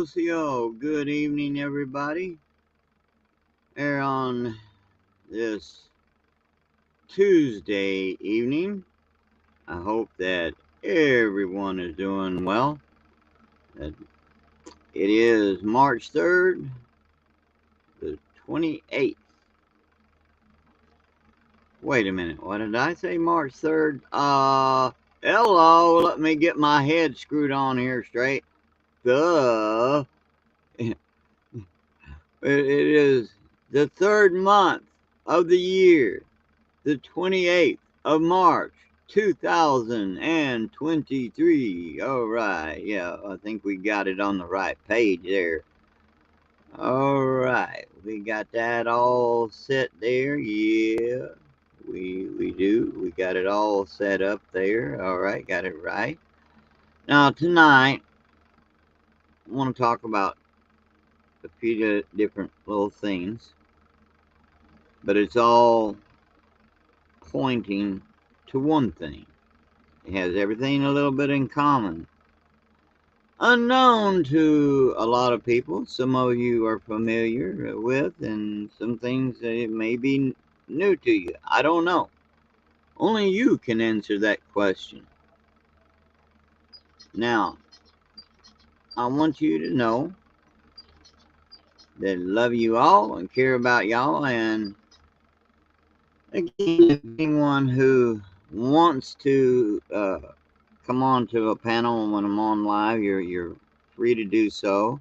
Yo, good evening, everybody. Here on this Tuesday evening, I hope that everyone is doing well. That it is March 3rd, the 28th. Wait a minute, what did I say? March 3rd? Hello, let me get my head screwed on here straight. It is the third month of the year, the 28th of March, 2023. All right. Yeah, I think we got it on the right page there. All right. We got that all set there. Yeah, we do. We got it all set up there. All right. Got it right. Now, tonight, I want to talk about a few different little things, but it's all pointing to one thing. It has everything a little bit in common. Unknown to a lot of people, some of you are familiar with, and some things that may be new to you. I don't know. Only you can answer that question. Now, I want you to know that I love you all and care about y'all. And again, anyone who wants to come on to a panel when I'm on live, you're free to do so.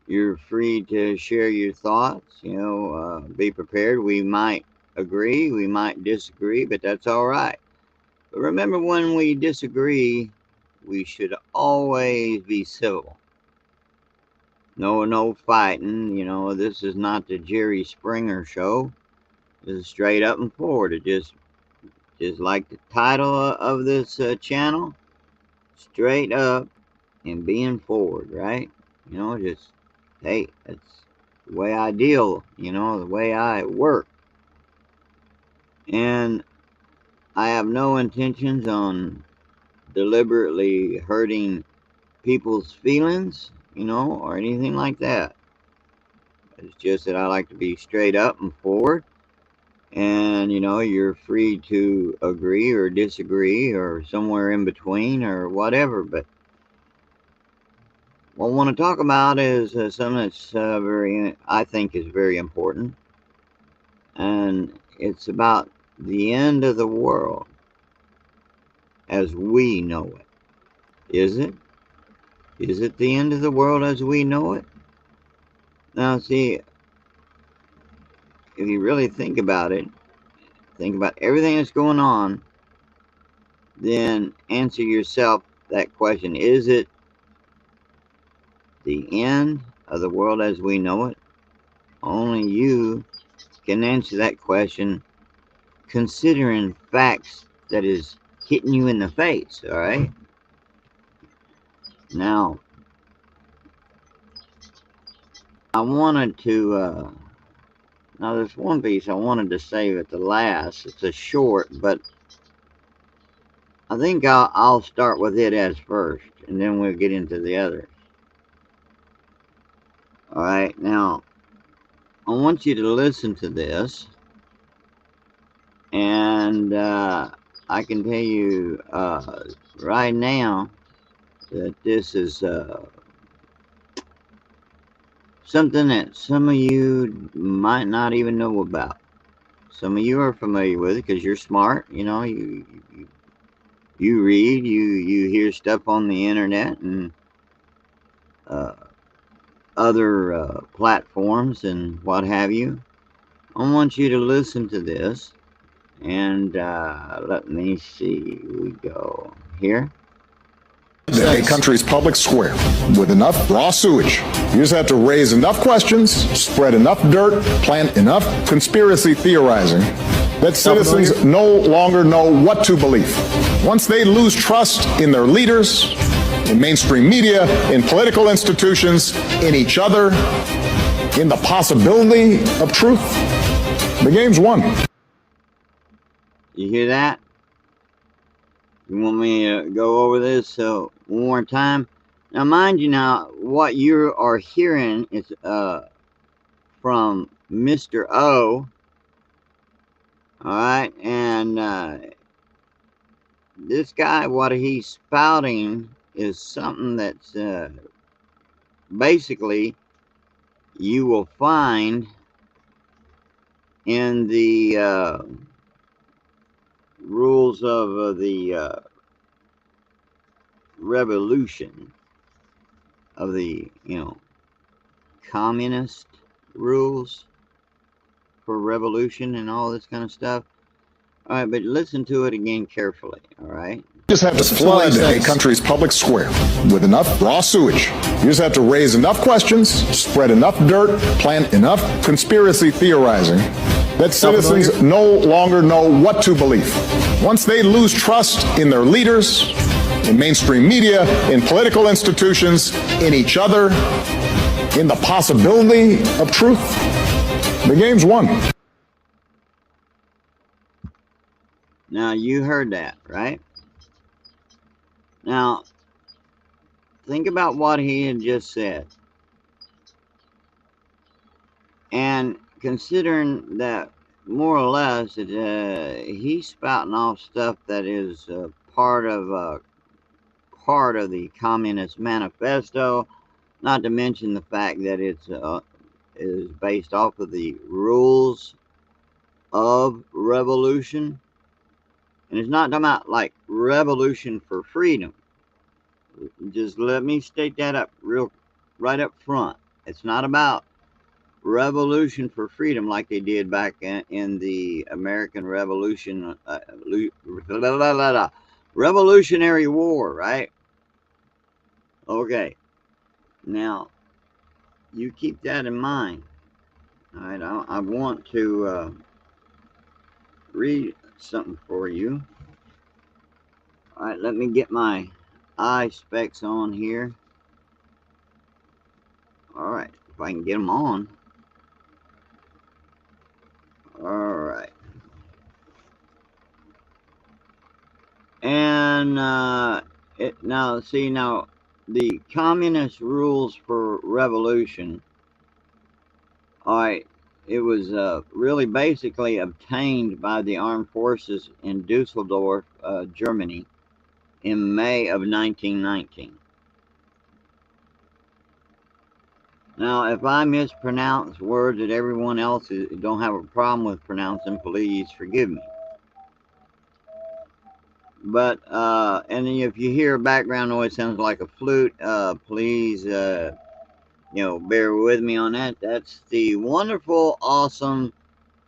You're free to share your thoughts. Be prepared. We might agree, we might disagree, but that's all right. But remember, when we disagree, we should always be civil. No fighting. This is not the Jerry Springer show. This is straight up and forward. It just like the title of this channel, straight up and being forward, right? Just, hey, that's the way I deal, the way I work. And I have no intentions on deliberately hurting people's feelings, or anything like that. It's just that I like to be straight up and forward. And, you're free to agree or disagree or somewhere in between or whatever. But what I want to talk about is something that's I think is very important. And it's about the end of the world as we know it. Is it? Is it the end of the world as we know it? Now, see, if you really think about it, think about everything that's going on, then answer yourself that question. Is it the end of the world as we know it? Only you can answer that question, considering facts that is hitting you in the face, all right? Now, I wanted to, now there's one piece I wanted to save at the last. It's a short, but I think I'll start with it as first, and then we'll get into the others. All right, now, I want you to listen to this, and I can tell you right now that this is something that some of you might not even know about. Some of you are familiar with it because you're smart. You read, you hear stuff on the internet and other platforms and what have you. I want you to listen to this, and let me see. We go here. A country's public square with enough raw sewage. You just have to raise enough questions, spread enough dirt, plant enough conspiracy theorizing that citizens no longer know what to believe. Once they lose trust in their leaders, in mainstream media, in political institutions, in each other, in the possibility of truth, the game's won. You hear that? You want me to go over this one more time? Now, mind you, now, what you are hearing is from Mr. O. All right, and this guy, what he's spouting is something that's basically you will find in the rules of the revolution of the communist rules for revolution and all this kind of stuff. All right, but listen to it again carefully. All right. You just have to flood a country's public square with enough raw sewage. You just have to raise enough questions, spread enough dirt, plant enough conspiracy theorizing that citizens no longer know what to believe. Once they lose trust in their leaders, in mainstream media, in political institutions, in each other, in the possibility of truth, the game's won. Now, you heard that, right? Now, think about what he had just said. And considering that more or less he's spouting off stuff that is part of the Communist Manifesto, not to mention the fact that it's is based off of the rules of revolution. And it's not talking about like revolution for freedom. Just let me state that up right up front. It's not about revolution for freedom like they did back in the American Revolution, Revolutionary War, right? Okay. Now, you keep that in mind. All right, I want to read something for you. All right, let me get my eye specs on here. All right, if I can get them on. All right. And now, the communist rules for revolution. All right, it was really basically obtained by the armed forces in Dusseldorf, Germany, in May of 1919. Now, if I mispronounce words that everyone else don't have a problem with pronouncing, please forgive me. But and if you hear background noise sounds like a flute, please bear with me on that. That's the wonderful, awesome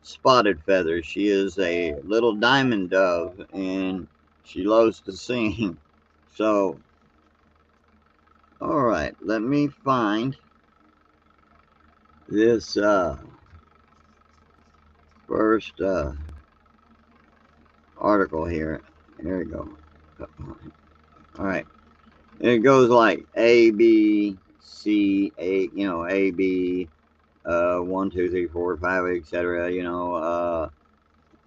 spotted feather. She is a little diamond dove, and she loves to sing. So, all right, let me find this first article here. There we go. All right. It goes like A, B, C, A, A, B, 1, 2, 3, 4, 5, etc.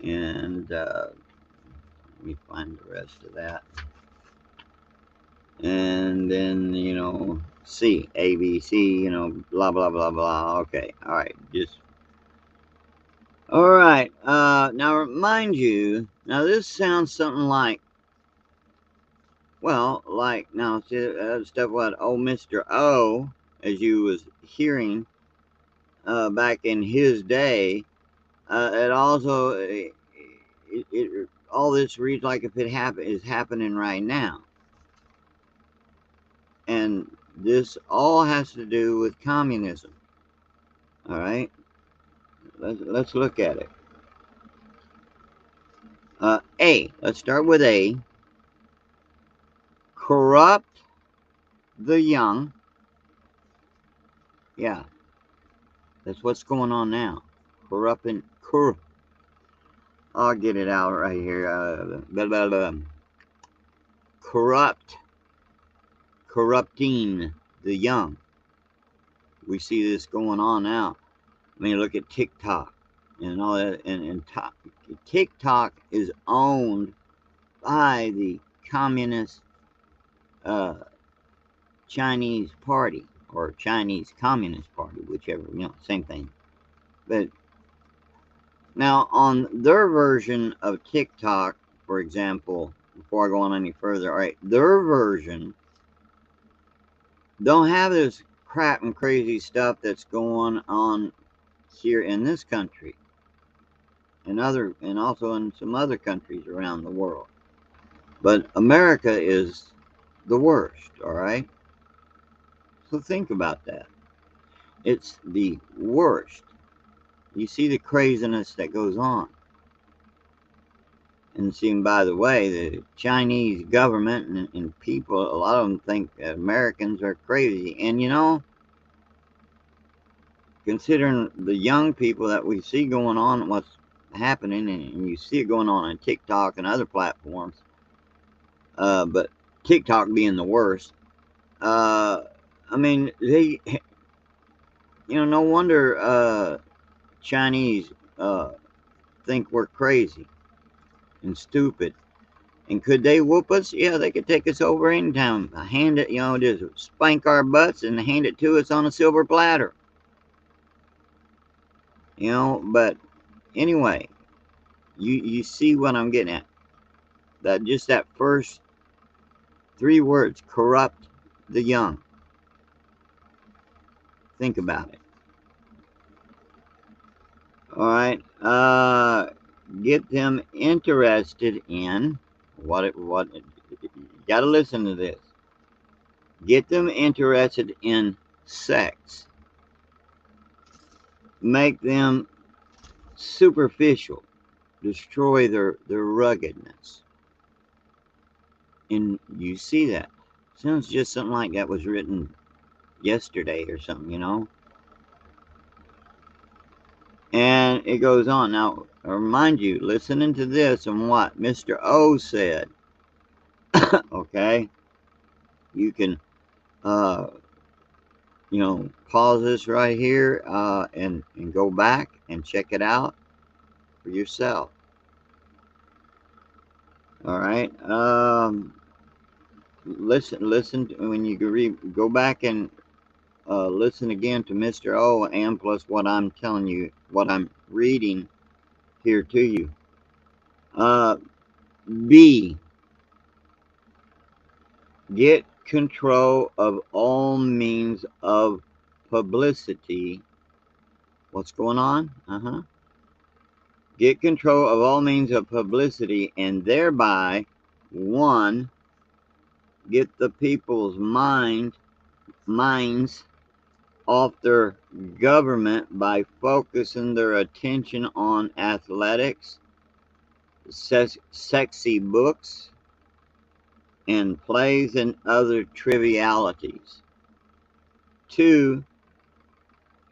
And let me find the rest of that. And then, C, A, B, C, blah, blah, blah, blah. Okay. All right. All right. Now, mind you, now this sounds something like, well, like now, stuff what old Mr. O, as you was hearing back in his day, it also, all this reads like if it is happening right now. And this all has to do with communism. All right. Let's look at it. A. Let's start with A. Corrupt the young. Yeah, that's what's going on now. I'll get it out right here. Corrupting the young. We see this going on now. I mean, look at TikTok and all that. And TikTok is owned by the Communist Chinese Party. or Chinese Communist Party, whichever, same thing. But now on their version of TikTok, for example, before I go on any further, all right, their version don't have this crap and crazy stuff that's going on here in this country and also in some other countries around the world. But America is the worst, all right? So think about that. It's the worst. You see the craziness that goes on. And see, by the way, the Chinese government and people, a lot of them think that Americans are crazy. And considering the young people that we see going on, what's happening, and you see it going on TikTok and other platforms, but TikTok being the worst. I mean, no wonder Chinese think we're crazy and stupid. And could they whoop us? Yeah, they could take us over anytime. Hand it, just spank our butts and hand it to us on a silver platter. But anyway, you see what I'm getting at. That first 3 words, corrupt the young. Think about it. All right. Get them interested in what you got to listen to this. Get them interested in sex. Make them superficial. Destroy their ruggedness. And you see that. Sounds just something like that was written yesterday or something. And it goes on. Now, I remind you, listening to this and what Mr. O said, okay, you can, pause this right here and go back and check it out for yourself. All right. Listen when you go back and listen again to Mr. O and plus what I'm telling you, what I'm reading here to you. B. Get control of all means of publicity. What's going on? Get control of all means of publicity and thereby, 1, get the people's minds off their government by focusing their attention on athletics, sexy books, and plays and other trivialities. 2,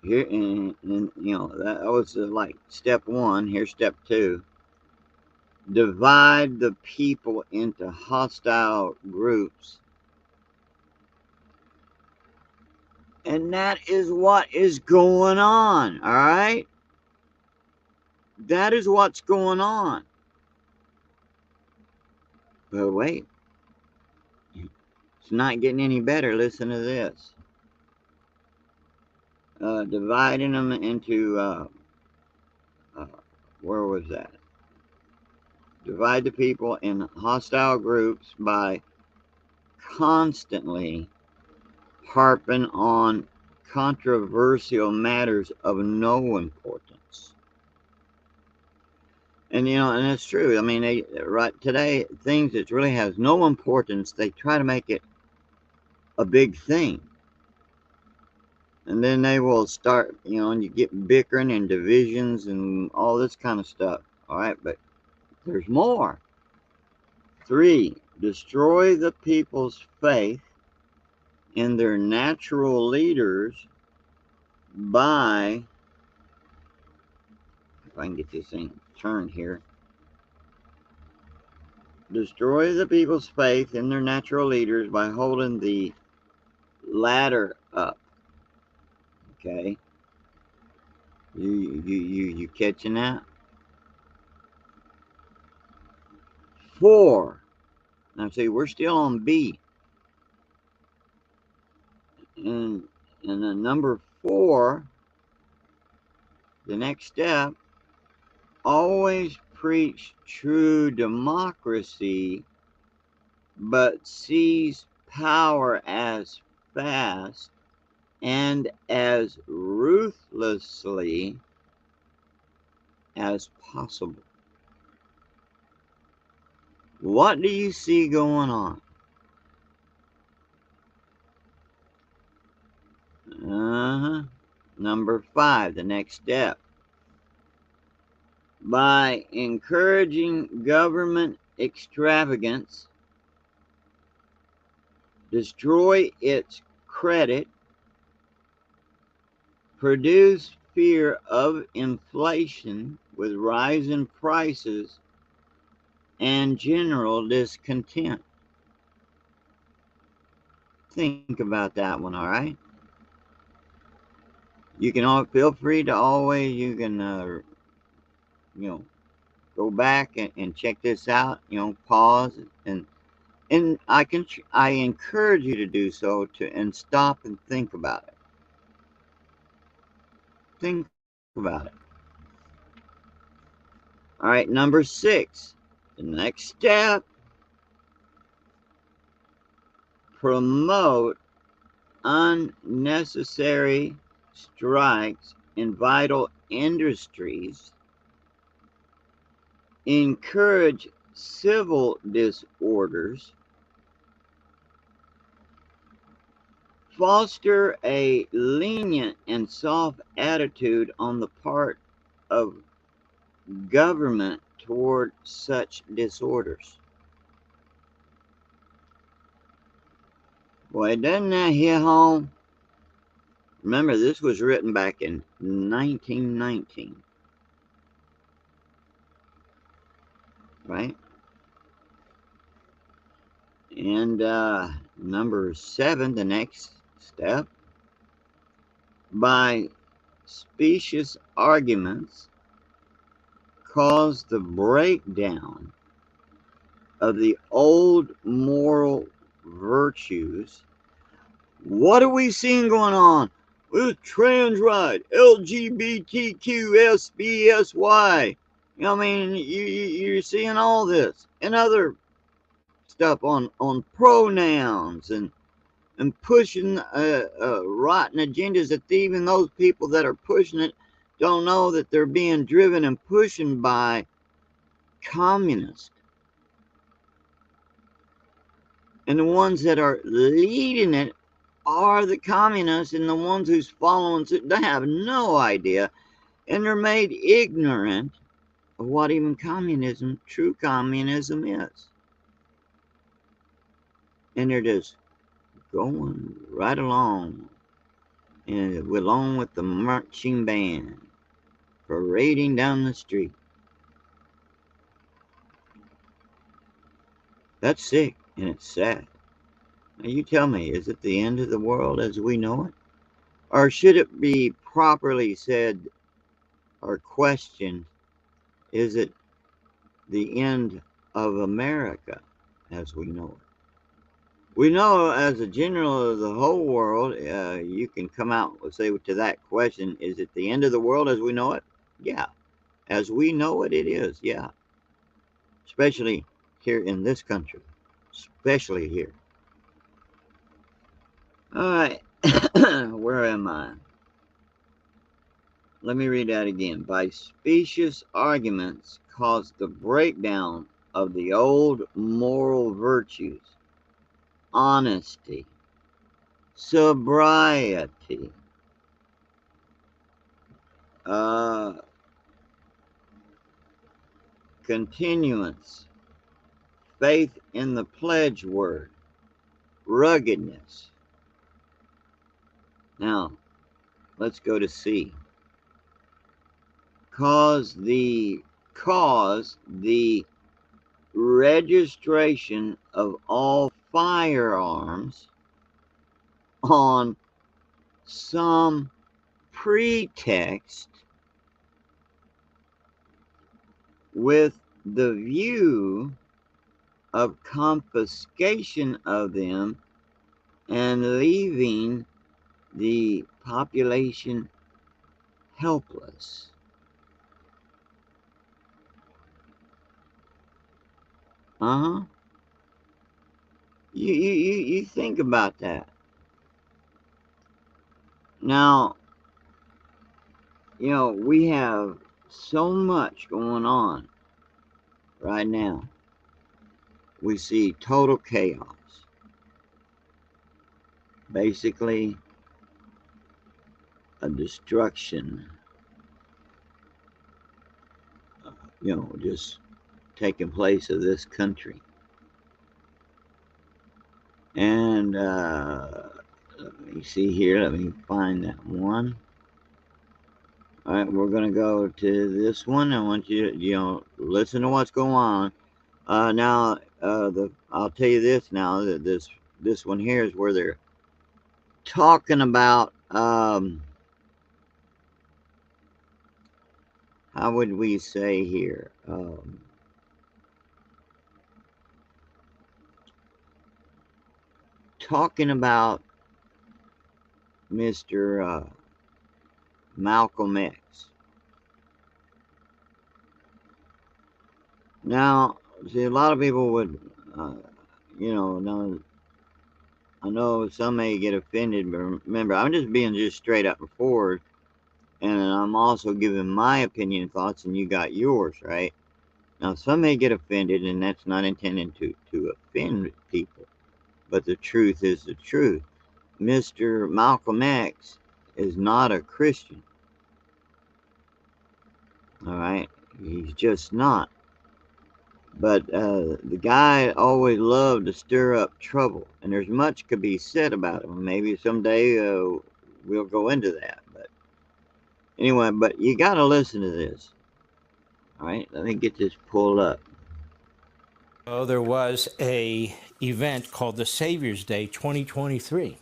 here and that was like step 1. Here's step 2. Divide the people into hostile groups. And that is what is going on, all right? That is what's going on. But wait, it's not getting any better. Listen to this. Dividing them into, where was that? Divide the people in hostile groups by constantly harping on controversial matters of no importance. And and it's true. I mean, right today, things that really has no importance, they try to make it a big thing. And then they will start, and you get bickering and divisions and all this kind of stuff. All right, but there's more. 3, destroy the people's faith in their natural leaders by, if I can get this thing turned here, destroy the people's faith in their natural leaders by holding the ladder up. Okay, you catching that? 4. Now see, we're still on B. And And then number 4, the next step, always preach true democracy, but seize power as fast and as ruthlessly as possible. What do you see going on? Number 5, the next step. By encouraging government extravagance, destroy its credit, produce fear of inflation with rising prices and general discontent. Think about that one, all right? You can all feel free to always, you can, go back and check this out, pause and I encourage you to do so and stop and think about it. Think about it. All right, number 6. The next step, promote unnecessary strikes in vital industries, encourage civil disorders, foster a lenient and soft attitude on the part of government toward such disorders. Boy, doesn't that hit home? Remember, this was written back in 1919, right? And number 7, the next step, by specious arguments, cause the breakdown of the old moral virtues. What are we seeing going on with trans right, LGBTQ, SBSY? I mean, you're seeing all this and other stuff on pronouns and pushing rotten agendas that even those people that are pushing it don't know that they're being driven and pushed by communists. And the ones that are leading it are the communists, and the ones who's following suit, they have no idea, and they're made ignorant of what even true communism is. And they're just going right along, and along with the marching band, parading down the street. That's sick, and it's sad. Now you tell me, is it the end of the world as we know it? Or should it be properly said or questioned, is it the end of America as we know it? We know as a general of the whole world, you can come out and say to that question, is it the end of the world as we know it? Yeah. As we know it, it is, yeah. Especially here in this country. Especially here. All right. Where am I? Let me read that again. By specious arguments cause the breakdown of the old moral virtues, honesty, sobriety, continuance, faith in the pledge word, ruggedness. Now, let's go to C. Cause the registration of all firearms on some pretext with the view of confiscation of them and leaving the population helpless. Uh-huh. You think about that. Now, we have so much going on right now. We see total chaos. Basically, a destruction, just taking place of this country. And let me see here. Let me find that one. All right, we're gonna go to this one. I want you to, listen to what's going on. Now, I'll tell you this now that this one here is where they're talking about how would we say here talking about Mr. Malcolm X. Now, see, a lot of people would, now I know some may get offended, but remember, I'm just being just straight up and forward, and I'm also giving my opinion and thoughts, and you got yours, right? Now, some may get offended, and that's not intended to offend people, but the truth is the truth. Mr. Malcolm X is not a Christian, all right? He's just not. But the guy always loved to stir up trouble, and there's much could be said about him. Maybe someday we'll go into that. But anyway, but you got to listen to this. All right, let me get this pulled up. Oh, there was a event called the Savior's Day 2023.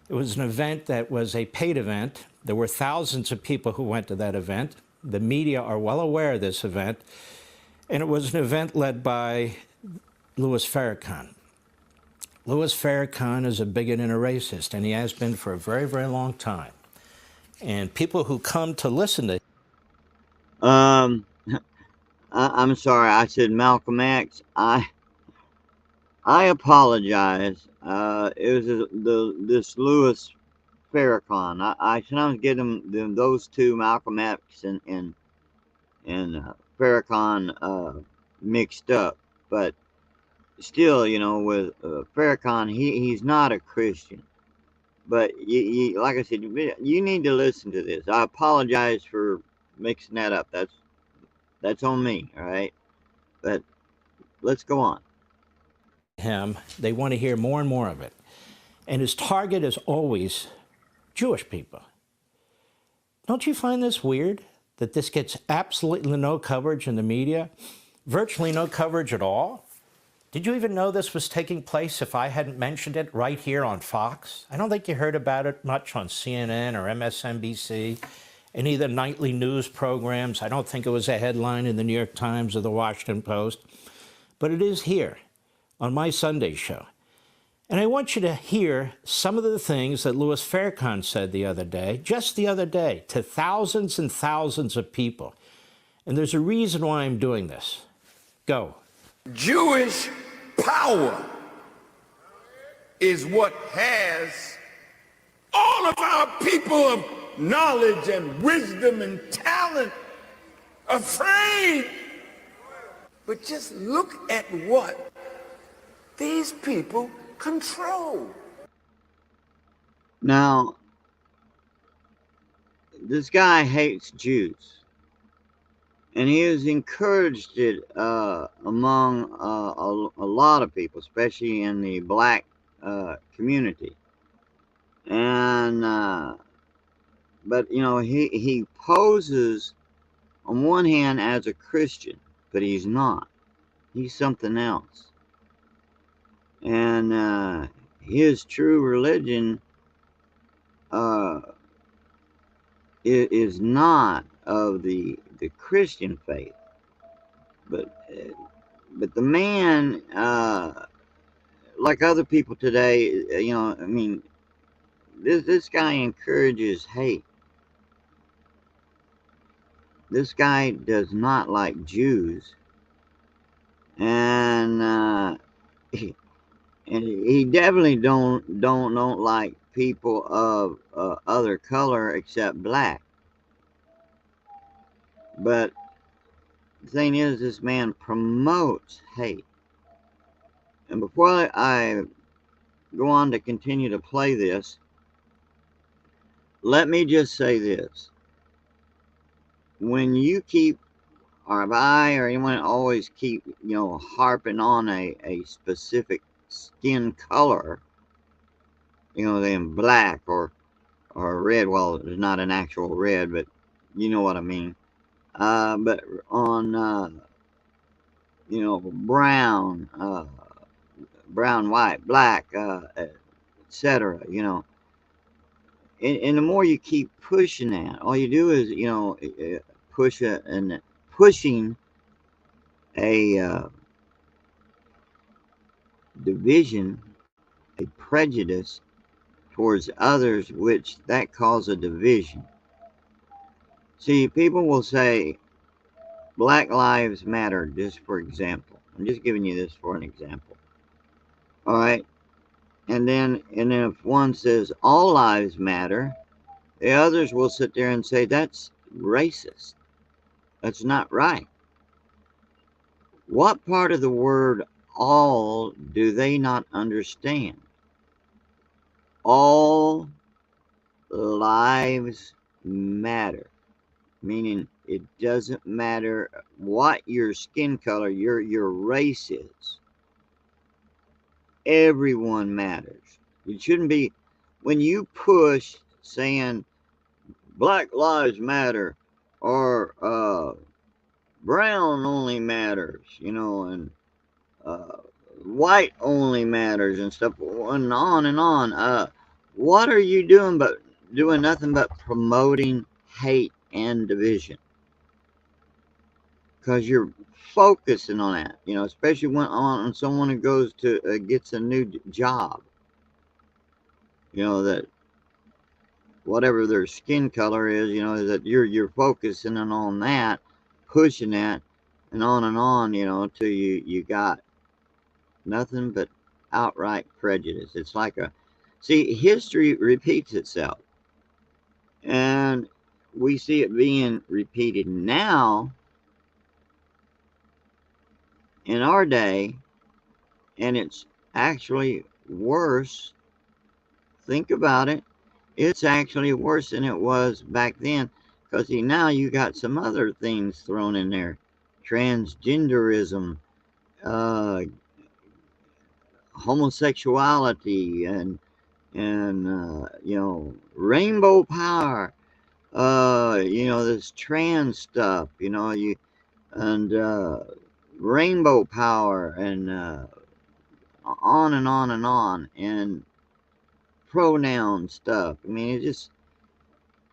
It was an event that was a paid event. There were thousands of people who went to that event. The media are well aware of this event. And it was an event led by Louis Farrakhan. Louis Farrakhan is a bigot and a racist, and he has been for a very, very long time. And people who come to listen to I'm sorry, I said Malcolm X. I apologize. It was this Louis Farrakhan. I sometimes get them those two, Malcolm X and Farrakhan, mixed up. But still, with Farrakhan, he's not a Christian. But you, like I said, you need to listen to this. I apologize for mixing that up. That's on me. All right, but let's go on. him. They want to hear more and more of it. And his target is always Jewish people. Don't you find this weird that this gets absolutely no coverage in the media? Virtually no coverage at all? Did you even know this was taking place if I hadn't mentioned it right here on Fox? I don't think you heard about it much on CNN or MSNBC, any of the nightly news programs. I don't think it was a headline in the New York Times or the Washington Post. But it is here on my Sunday show. And I want you to hear some of the things that Louis Farrakhan said the other day, just the other day, to thousands and thousands of people. And there's a reason why I'm doing this. Go. Jewish power is what has all of our people of knowledge and wisdom and talent afraid. But just look at what these people control. Now, this guy hates Jews. And he has encouraged it among a lot of people, especially in the black community. And but he poses on one hand as a Christian, but he's not. He's something else. And his true religion is not of the Christian faith, but the man, like other people today, I mean, this guy encourages hate. This guy does not like Jews, and and he definitely don't like people of other color except black. But the thing is, this man promotes hate. And before I go on to continue to play this, let me just say this: when you keep, or if I or anyone always keep, harping on a specific skin color, then black or red. Well, it's not an actual red, but you know what I mean. But on brown, brown, white, black, etc. And the more you keep pushing that, all you do is push and pushing a division, a prejudice towards others, which that causes a division. See, people will say Black Lives Matter, just for example. I'm just giving you this for an example. All right. And then if one says all lives matter, the others will sit there and say that's racist. That's not right. What part of the word all do they not understand? All lives matter, meaning it doesn't matter what your skin color, your race is. Everyone matters. It shouldn't be when you push saying Black Lives Matter or brown only matters, and uh, white only matters and stuff, and on and on. What are you doing but doing nothing but promoting hate and division? Because you're focusing on that, especially when on someone who goes to gets a new job, that whatever their skin color is, that you're focusing on that, pushing that, and on, till you got nothing but outright prejudice. It's like see, history repeats itself, and we see it being repeated now in our day, and it's actually worse. Think about it. It's actually worse than it was back then, because now you got some other things thrown in there: transgenderism, uh, homosexuality, and rainbow power. This trans stuff. You and rainbow power, and on and on and on, and pronoun stuff. I mean, it just,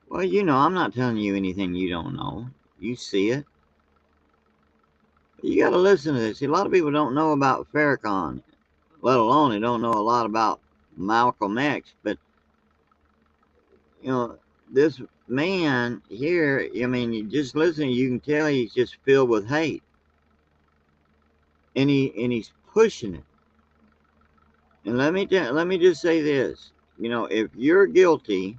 well, I'm not telling you anything you don't know. You see it. You got to listen to this. See, a lot of people don't know about Farrakhan, let alone they don't know a lot about Malcolm X. But you know, this man here, I mean, you just listen, you can tell he's just filled with hate, and he's pushing it. And let me just say this: if you're guilty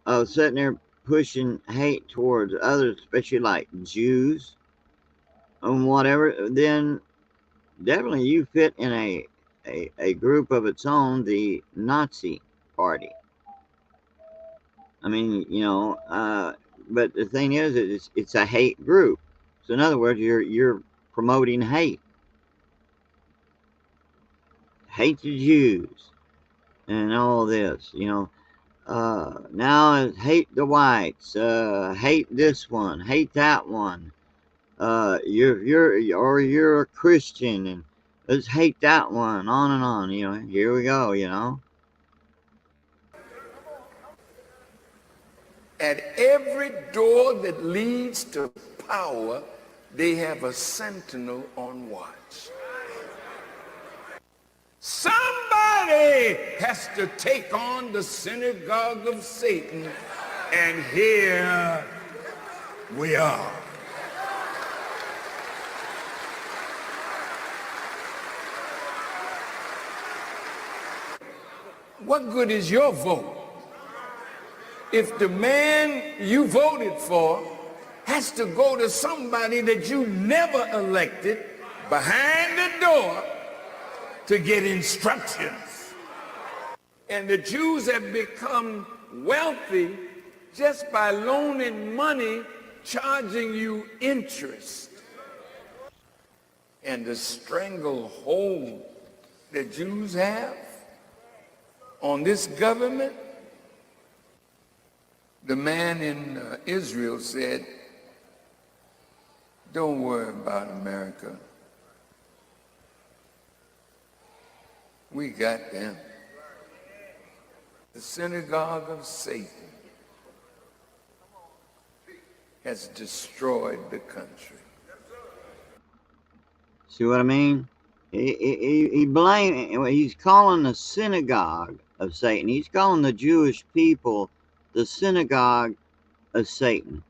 of sitting there pushing hate towards others, especially like Jews and whatever, then definitely you fit in a group of its own, the Nazi Party. I mean, but the thing is, it's a hate group. So in other words, you're promoting hate the Jews, and all this. Now it's hate the whites, hate this one, hate that one. You're a Christian, and let's hate that one. On and on. Here we go. At every door that leads to power, they have a sentinel on watch. Somebody Somebody has to take on the synagogue of Satan, and here we are. What good is your vote if the man you voted for has to go to somebody that you never elected behind the door to get instructions? And the Jews have become wealthy just by loaning money, charging you interest. And the stranglehold the Jews have on this government, the man in Israel said, don't worry about America. We got them. The synagogue of Satan has destroyed the country. See what I mean? He's calling the synagogue of Satan. He's calling the Jewish people the synagogue of Satan.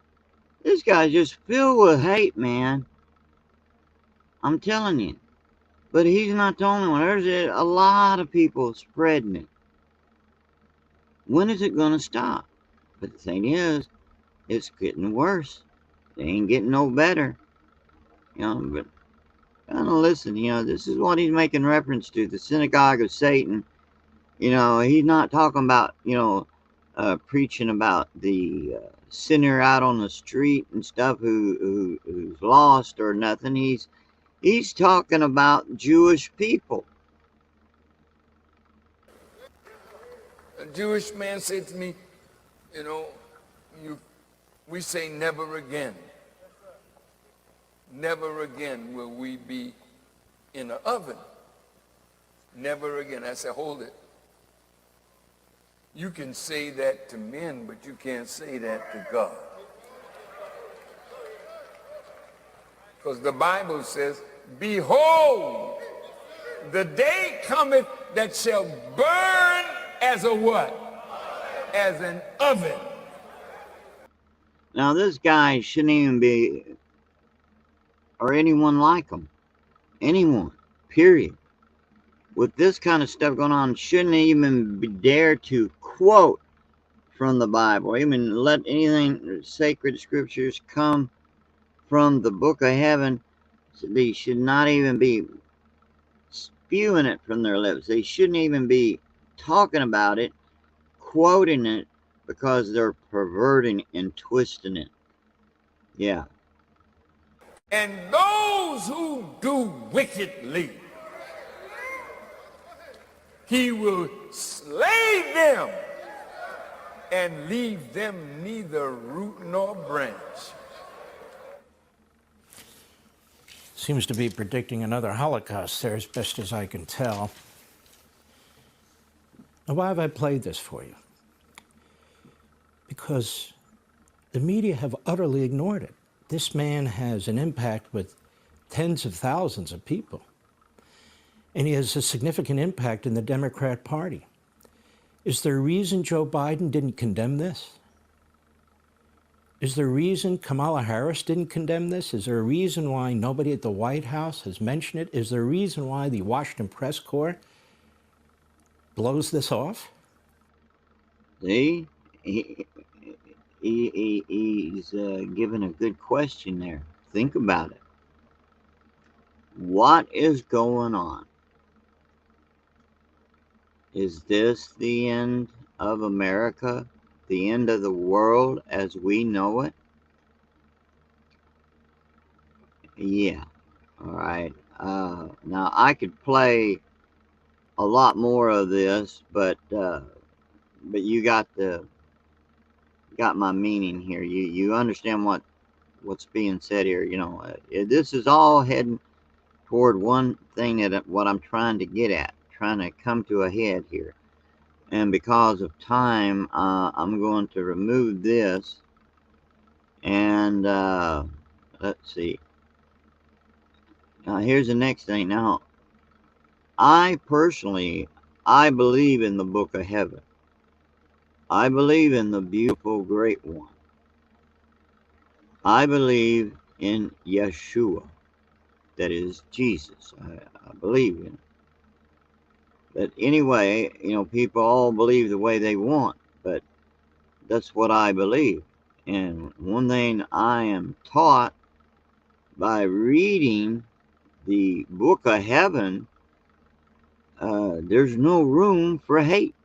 This guy's just filled with hate, man. I'm telling you. But he's not the only one. There's a lot of people spreading it. When is it going to stop? But the thing is, it's getting worse. It ain't getting no better. But kind of listen, this is what he's making reference to, the synagogue of Satan. He's not talking about, preaching about the sinner out on the street and stuff who's lost or nothing. He's talking about Jewish people. A Jewish man said to me, we say never again. Never again will we be in an oven. Never again. I said, hold it. You can say that to men, but you can't say that to God. Because the Bible says, behold, the day cometh that shall burn as a what? As an oven. Now this guy shouldn't even be, or anyone like him. Anyone, period. With this kind of stuff going on, shouldn't even dare to quote from the Bible, even let anything sacred scriptures come from the book of heaven. They should not even be spewing it from their lips. They shouldn't even be talking about it, quoting it, because they're perverting and twisting it. Yeah. And those who do wickedly, he will slay them and leave them neither root nor branch. Seems to be predicting another Holocaust there, as best as I can tell. Now, why have I played this for you? Because the media have utterly ignored it. This man has an impact with tens of thousands of people. And he has a significant impact in the Democrat Party. Is there a reason Joe Biden didn't condemn this? Is there a reason Kamala Harris didn't condemn this? Is there a reason why nobody at the White House has mentioned it? Is there a reason why the Washington Press Corps blows this off? See? He's given a good question there. Think about it. What is going on? Is this the end of America? The end of the world as we know it? Yeah. All right. Now I could play a lot more of this, but you got my meaning here. You understand what's being said here. This is all heading toward one thing, that what I'm trying to get at, trying to come to a head here. And because of time, I'm going to remove this. And let's see. Now here's the next thing. Now, I personally, I believe in the book of heaven. I believe in the beautiful great one. I believe in Yeshua, that is Jesus. I believe in it. But anyway, people all believe the way they want, but that's what I believe. And one thing I am taught by reading the book of heaven, there's no room for hate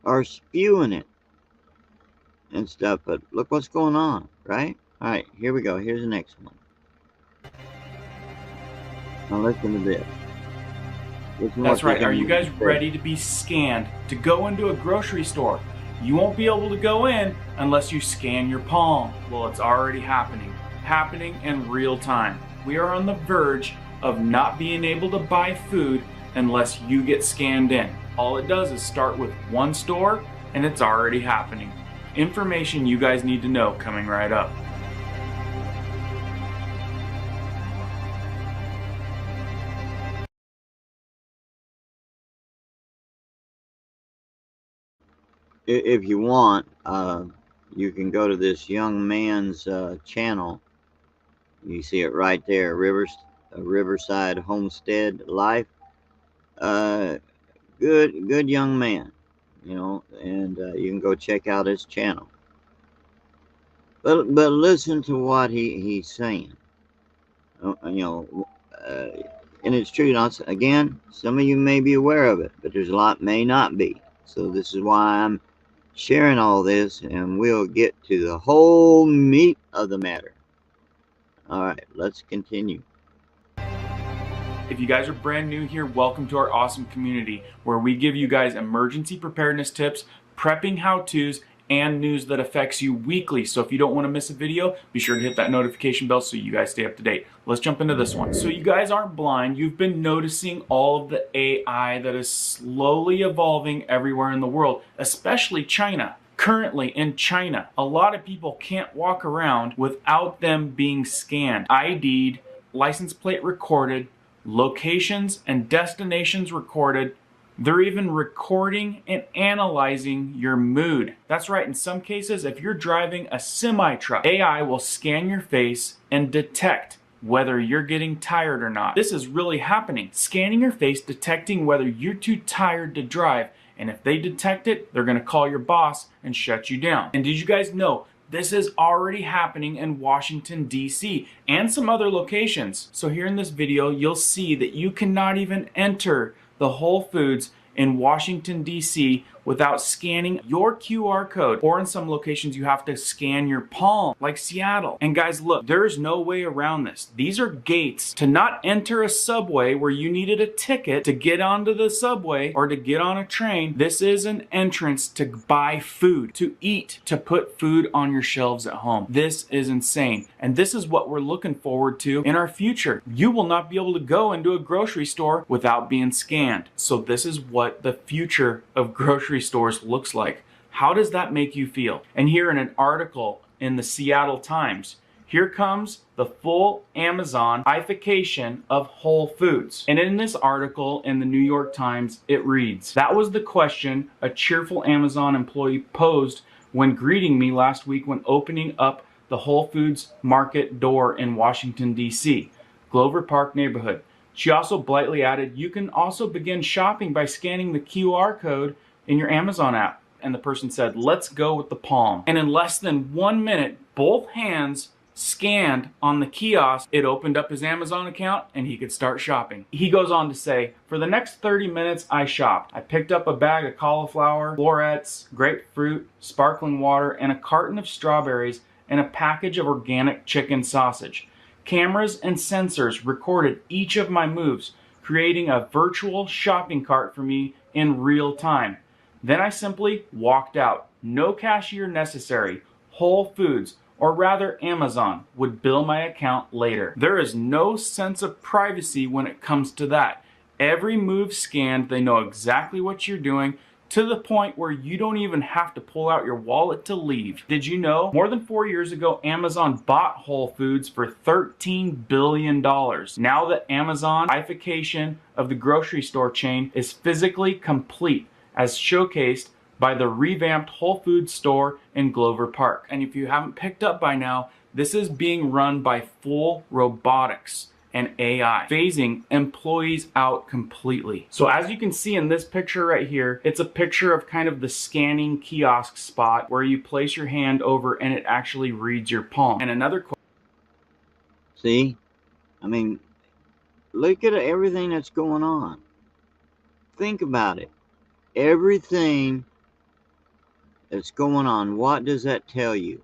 or spewing it and stuff. But look what's going on, right? All right, here we go. Here's the next one. Now listen to this. That's right. Are you guys ready to be scanned to go into a grocery store? You won't be able to go in unless you scan your palm. Well, it's already happening in real time. We are on the verge of not being able to buy food unless you get scanned in. All it does is start with one store and it's already happening. Information you guys need to know coming right up. If you want, you can go to this young man's channel. You see it right there, Riverside Homestead Life. Good young man, and you can go check out his channel. But listen to what he's saying. And it's true. Again, some of you may be aware of it, but there's a lot may not be. So this is why I'm sharing all this, and we'll get to the whole meat of the matter. All right, let's continue. If you guys are brand new here, welcome to our awesome community where we give you guys emergency preparedness tips, prepping how-tos, and news that affects you weekly. So if you don't want to miss a video, be sure to hit that notification bell so you guys stay up to date. Let's jump into this one. So you guys aren't blind. You've been noticing all of the AI that is slowly evolving everywhere in the world, especially China. Currently in China, a lot of people can't walk around without them being scanned, ID'd, license plate recorded, locations and destinations recorded. They're even recording and analyzing your mood. That's right, in some cases, if you're driving a semi-truck, AI will scan your face and detect whether you're getting tired or not. This is really happening. Scanning your face, detecting whether you're too tired to drive. And if they detect it, they're gonna call your boss and shut you down. And did you guys know this is already happening in Washington, D.C. and some other locations? So here in this video, you'll see that you cannot even enter the Whole Foods in Washington, D.C. without scanning your QR code. Or in some locations, you have to scan your palm, like Seattle. And guys, look, there's no way around this. These are gates to not enter a subway where you needed a ticket to get onto the subway or to get on a train. This is an entrance to buy food, to eat, to put food on your shelves at home. This is insane. And this is what we're looking forward to in our future. You will not be able to go into a grocery store without being scanned. So this is what the future of grocery stores looks like. How does that make you feel? And here in an article in the Seattle Times, here comes the full Amazonification of Whole Foods. And in this article in the New York Times, it reads, "That was the question a cheerful Amazon employee posed when greeting me last week when opening up the Whole Foods market door in Washington, D.C., Glover Park neighborhood. She also blithely added, you can also begin shopping by scanning the QR code in your Amazon app." And the person said, let's go with the palm. And in less than 1 minute, both hands scanned on the kiosk. It opened up his Amazon account and he could start shopping. He goes on to say, for the next 30 minutes, I shopped. I picked up a bag of cauliflower, florets, grapefruit, sparkling water, and a carton of strawberries and a package of organic chicken sausage. Cameras and sensors recorded each of my moves, creating a virtual shopping cart for me in real time. Then I simply walked out. No cashier necessary. Whole Foods, or rather Amazon, would bill my account later. There is no sense of privacy when it comes to that. Every move scanned, they know exactly what you're doing, to the point where you don't even have to pull out your wallet to leave. Did you know more than 4 years ago, Amazon bought Whole Foods for $13 billion? Now the Amazonification of the grocery store chain is physically complete, as showcased by the revamped Whole Foods store in Glover Park. And if you haven't picked up by now, this is being run by full robotics and AI, phasing employees out completely. So as you can see in this picture right here, it's a picture of kind of the scanning kiosk spot where you place your hand over and it actually reads your palm. And another See? I mean, look at everything that's going on. Think about it. Everything that's going on, what does that tell you?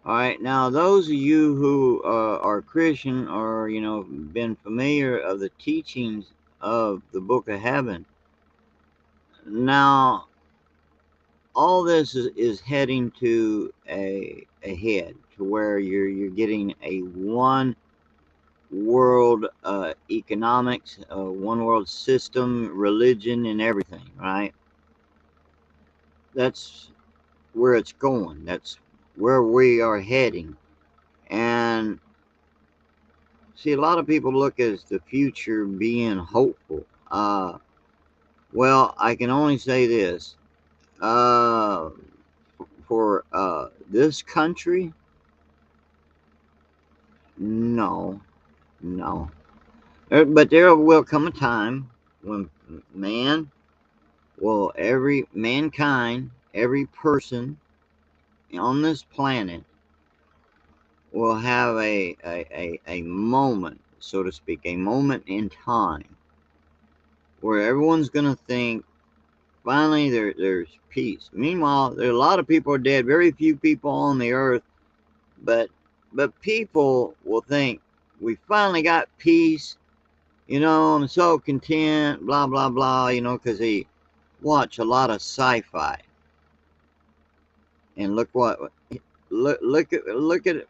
All right, now those of you who are Christian or, been familiar of the teachings of the Book of Heaven, now all this is heading to a head to where you're getting a one world economics, one world system, religion, and everything, right? That's where it's going. That's where we are heading. And see, a lot of people look at the future being hopeful. Well, I can only say this. For this country, no, no. But there will come a time when every mankind, every person on this planet will have a moment, so to speak, a moment in time where everyone's going to think, finally there's peace. Meanwhile, there are a lot of people are dead, very few people on the earth, but people will think, we finally got peace, I'm so content, blah, blah, blah, because they watch a lot of sci-fi. And look at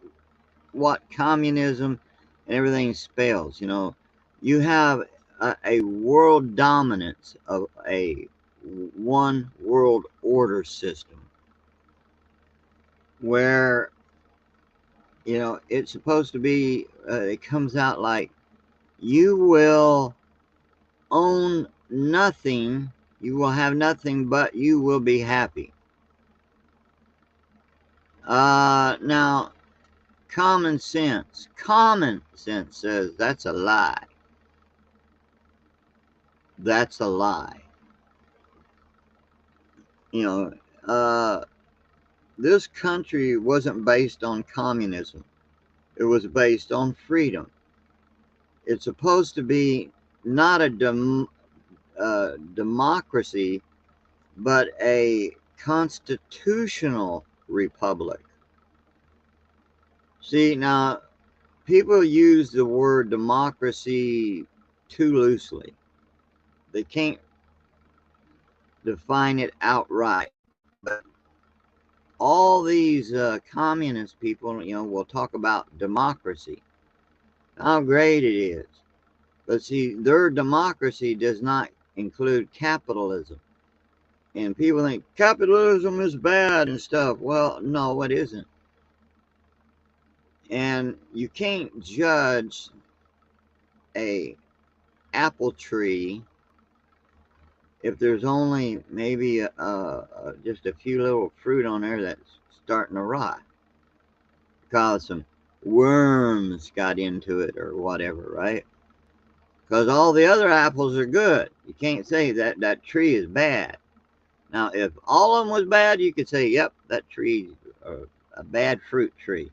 what communism and everything spells. You have a world dominance of a one world order system where it's supposed to be it comes out like you will own nothing, you will have nothing, but you will be happy. Now common sense says that's a lie. That's a lie. This country wasn't based on communism. It was based on freedom. It's supposed to be not a democracy, but a constitutional republic. See, now, people use the word democracy too loosely. They can't define it outright. But all these communist people, will talk about democracy, how great it is. But see, their democracy does not include capitalism. And people think capitalism is bad and stuff. Well, no, it isn't. And you can't judge a apple tree if there's only maybe just a few little fruit on there that's starting to rot because some worms got into it or whatever, right? Because all the other apples are good. You can't say that tree is bad. Now, if all of them was bad, you could say, yep, that tree is a bad fruit tree.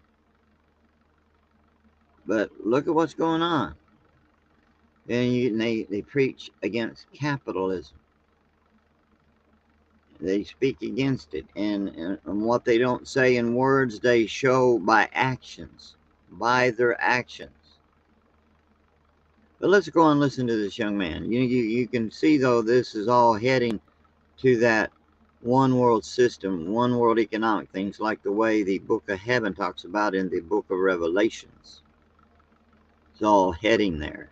But look at what's going on. And they preach against capitalism. They speak against it. And what they don't say in words, they show by actions, by their actions. But let's go and listen to this young man. You can see, though, this is all heading to that one world system, one world economic, things like the way the Book of Heaven talks about in the Book of Revelations. It's all heading there.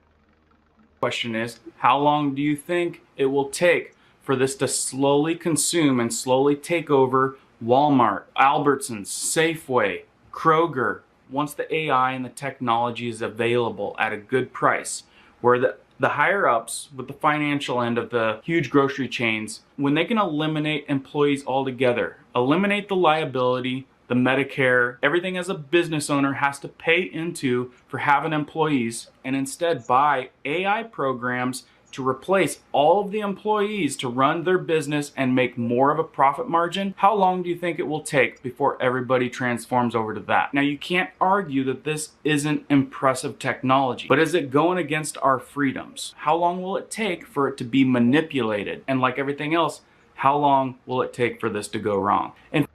question is, how long do you think it will take for this to slowly consume and slowly take over Walmart, Albertsons, Safeway, Kroger, once the AI and the technology is available at a good price, where the higher ups with the financial end of the huge grocery chains, when they can eliminate employees altogether, eliminate the liability, the Medicare, everything as a business owner has to pay into for having employees, and instead buy AI programs to replace all of the employees to run their business and make more of a profit margin, how long do you think it will take before everybody transforms over to that? Now, you can't argue that this isn't impressive technology, but is it going against our freedoms? How long will it take for it to be manipulated? And like everything else, how long will it take for this to go wrong? And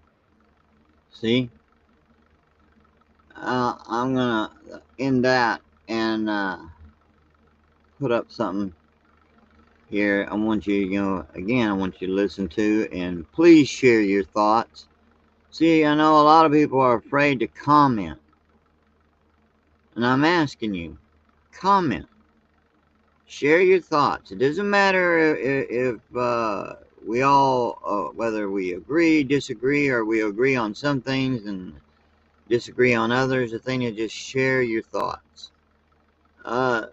See, I'm gonna end that and put up something here. I want you, again, I want you to listen to, and please share your thoughts. See, I know a lot of people are afraid to comment, and I'm asking you, comment. Share your thoughts. It doesn't matter if we all, whether we agree, disagree, or we agree on some things and disagree on others. The thing is, just share your thoughts. Uh,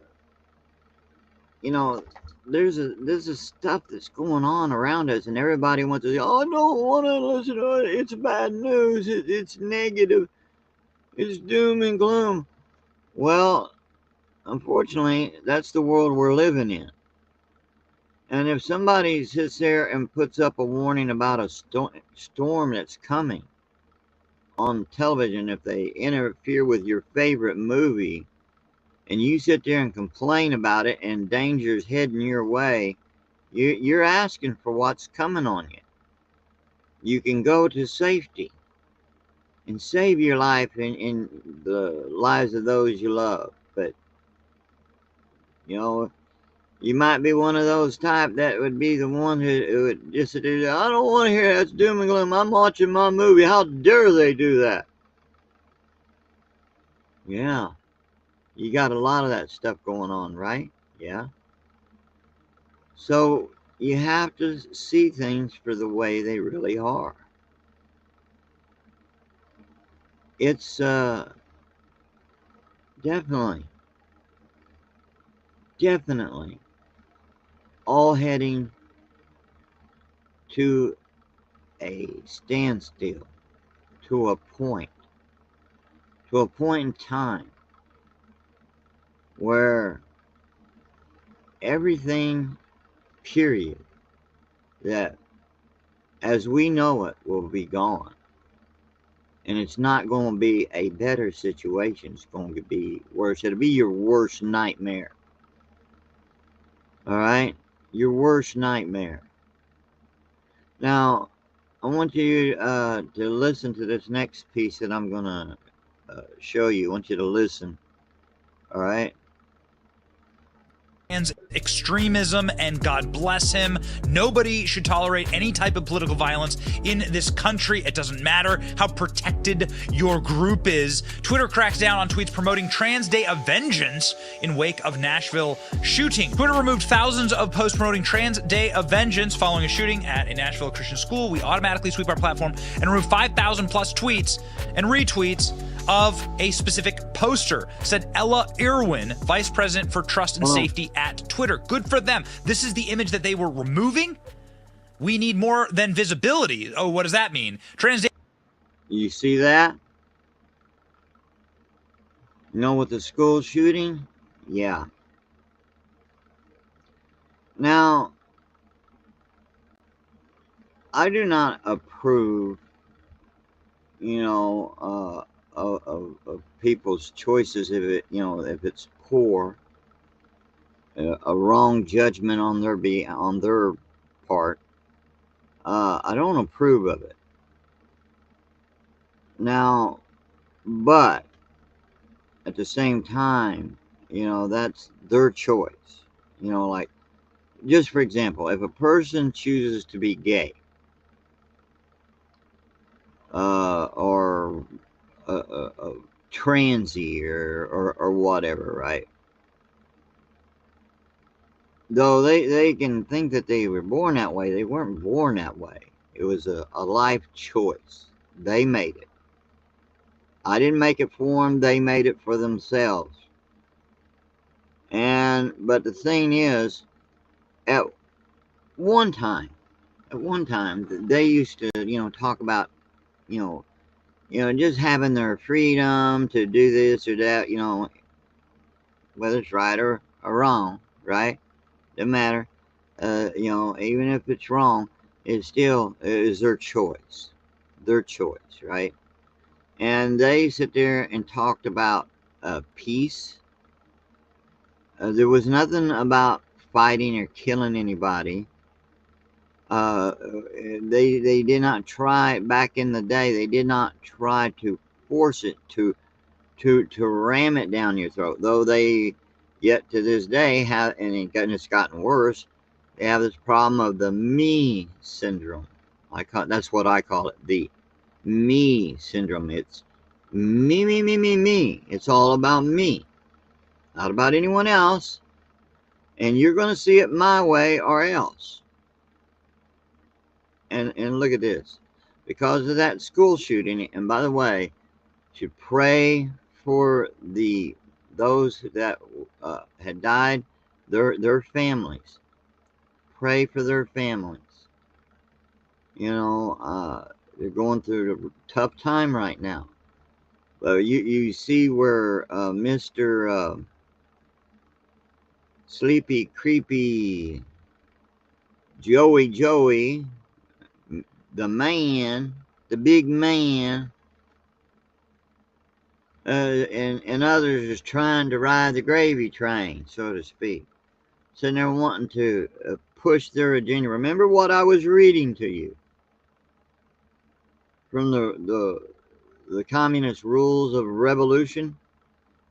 you know, there's a stuff that's going on around us, and everybody wants to say, "Oh, I don't want to listen to it. It's bad news. It's negative. It's doom and gloom." Well, unfortunately, that's the world we're living in. And if somebody sits there and puts up a warning about a storm that's coming on television, if they interfere with your favorite movie, and you sit there and complain about it and danger's heading your way, you're asking for what's coming on you. You can go to safety and save your life and the lives of those you love. But, you know, you might be one of those type that would be the one who would just do, I don't want to hear that's doom and gloom. I'm watching my movie. How dare they do that? Yeah. You got a lot of that stuff going on, right? Yeah. So you have to see things for the way they really are. It's definitely, definitely all heading to a standstill, to a point, in time where everything, period, that as we know it will be gone. And it's not going to be a better situation. It's going to be worse. It'll be your worst nightmare. All right? Your worst nightmare. Now, I want you to listen to this next piece that I'm going to show you. I want you to listen. All right? Extremism, and God bless him. Nobody should tolerate any type of political violence in this country. It doesn't matter how protected your group is. Twitter cracks down on tweets promoting Trans Day of Vengeance in wake of Nashville shooting. Twitter removed thousands of posts promoting Trans Day of Vengeance following a shooting at a Nashville Christian school. We automatically sweep our platform and remove 5,000 plus tweets and retweets of a specific poster, said Ella Irwin, Vice President for Trust and Safety at Twitter. Good for them. This is the image that they were removing. We need more than visibility. Oh, what does that mean? You see that? You know, with the school shooting? Yeah. Now, I do not approve, of people's choices if if it's poor, a wrong judgment on their part. I don't approve of it. Now, but at the same time, that's their choice. Like, just for example, if a person chooses to be gay, or a transy or whatever, right? though they can think that they were born that way, they weren't born that way. It was a life choice. They made it. I didn't make it for them. They made it for themselves. But the thing is, at one time, they used to, talk about, you know, just having their freedom to do this or that, whether it's right or wrong, right? Doesn't matter. Even if it's wrong, it still is their choice. Their choice, right? And they sit there and talked about peace. There was nothing about fighting or killing anybody. They did not try back in the day. They did not try to force it to ram it down your throat. Though they yet to this day have, and it's gotten worse. They have this problem of the me syndrome. That's what I call it, the me syndrome. It's me, me, me, me, me. It's all about me, not about anyone else. And you're going to see it my way or else. And look at this. Because of that school shooting, and by the way, you should pray for those that had died, their families. Pray for their families. They're going through a tough time right now. But you see where Mr. Sleepy, Creepy, Joey, the man, the big man, and others is trying to ride the gravy train, so to speak. Sitting there wanting to push their agenda. Remember what I was reading to you from the Communist Rules of Revolution?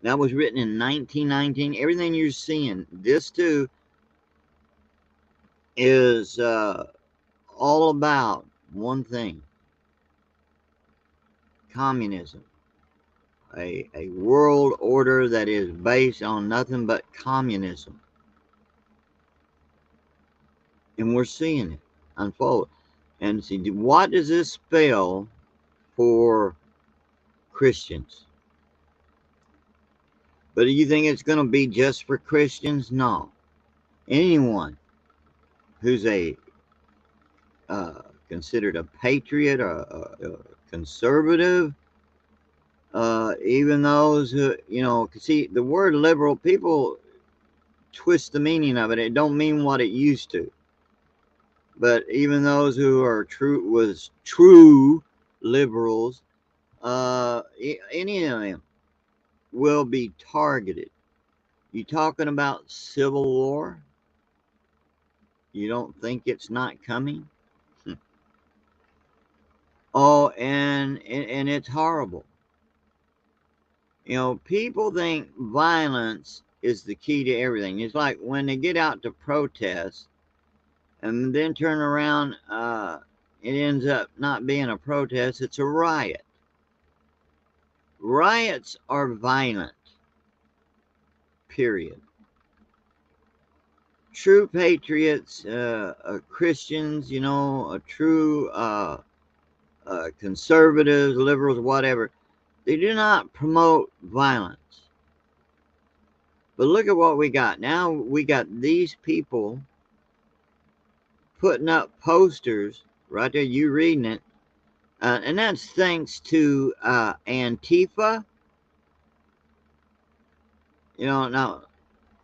That was written in 1919. Everything you're seeing, this too, is all about one thing: communism. A world order that is based on nothing but communism. And we're seeing it unfold. And see, what does this spell for Christians? But do you think it's going to be just for Christians? No. Anyone who's considered a patriot or a conservative, even those who, see, the word liberal, people twist the meaning of it. It don't mean what it used to. But even those who are true liberals, any of them will be targeted. You talking about civil war? You don't think it's not coming? Oh, and it's horrible. People think violence is the key to everything. It's like when they get out to protest and then turn around, it ends up not being a protest, it's a riot. Riots are violent, period. True patriots, Christians, true conservatives, liberals, whatever, they do not promote violence. But look at what we got. Now we got these people putting up posters right there, you reading it, and that's thanks to Antifa. Now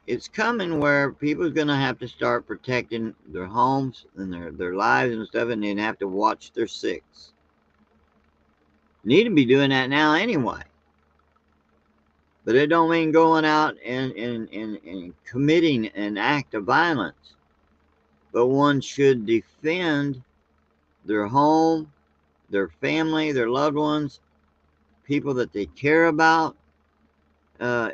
it's coming where people are going to have to start protecting their homes and their lives and stuff, and then have to watch their six. Need to be doing that now anyway. But it don't mean going out and committing an act of violence. But one should defend their home, their family, their loved ones, people that they care about,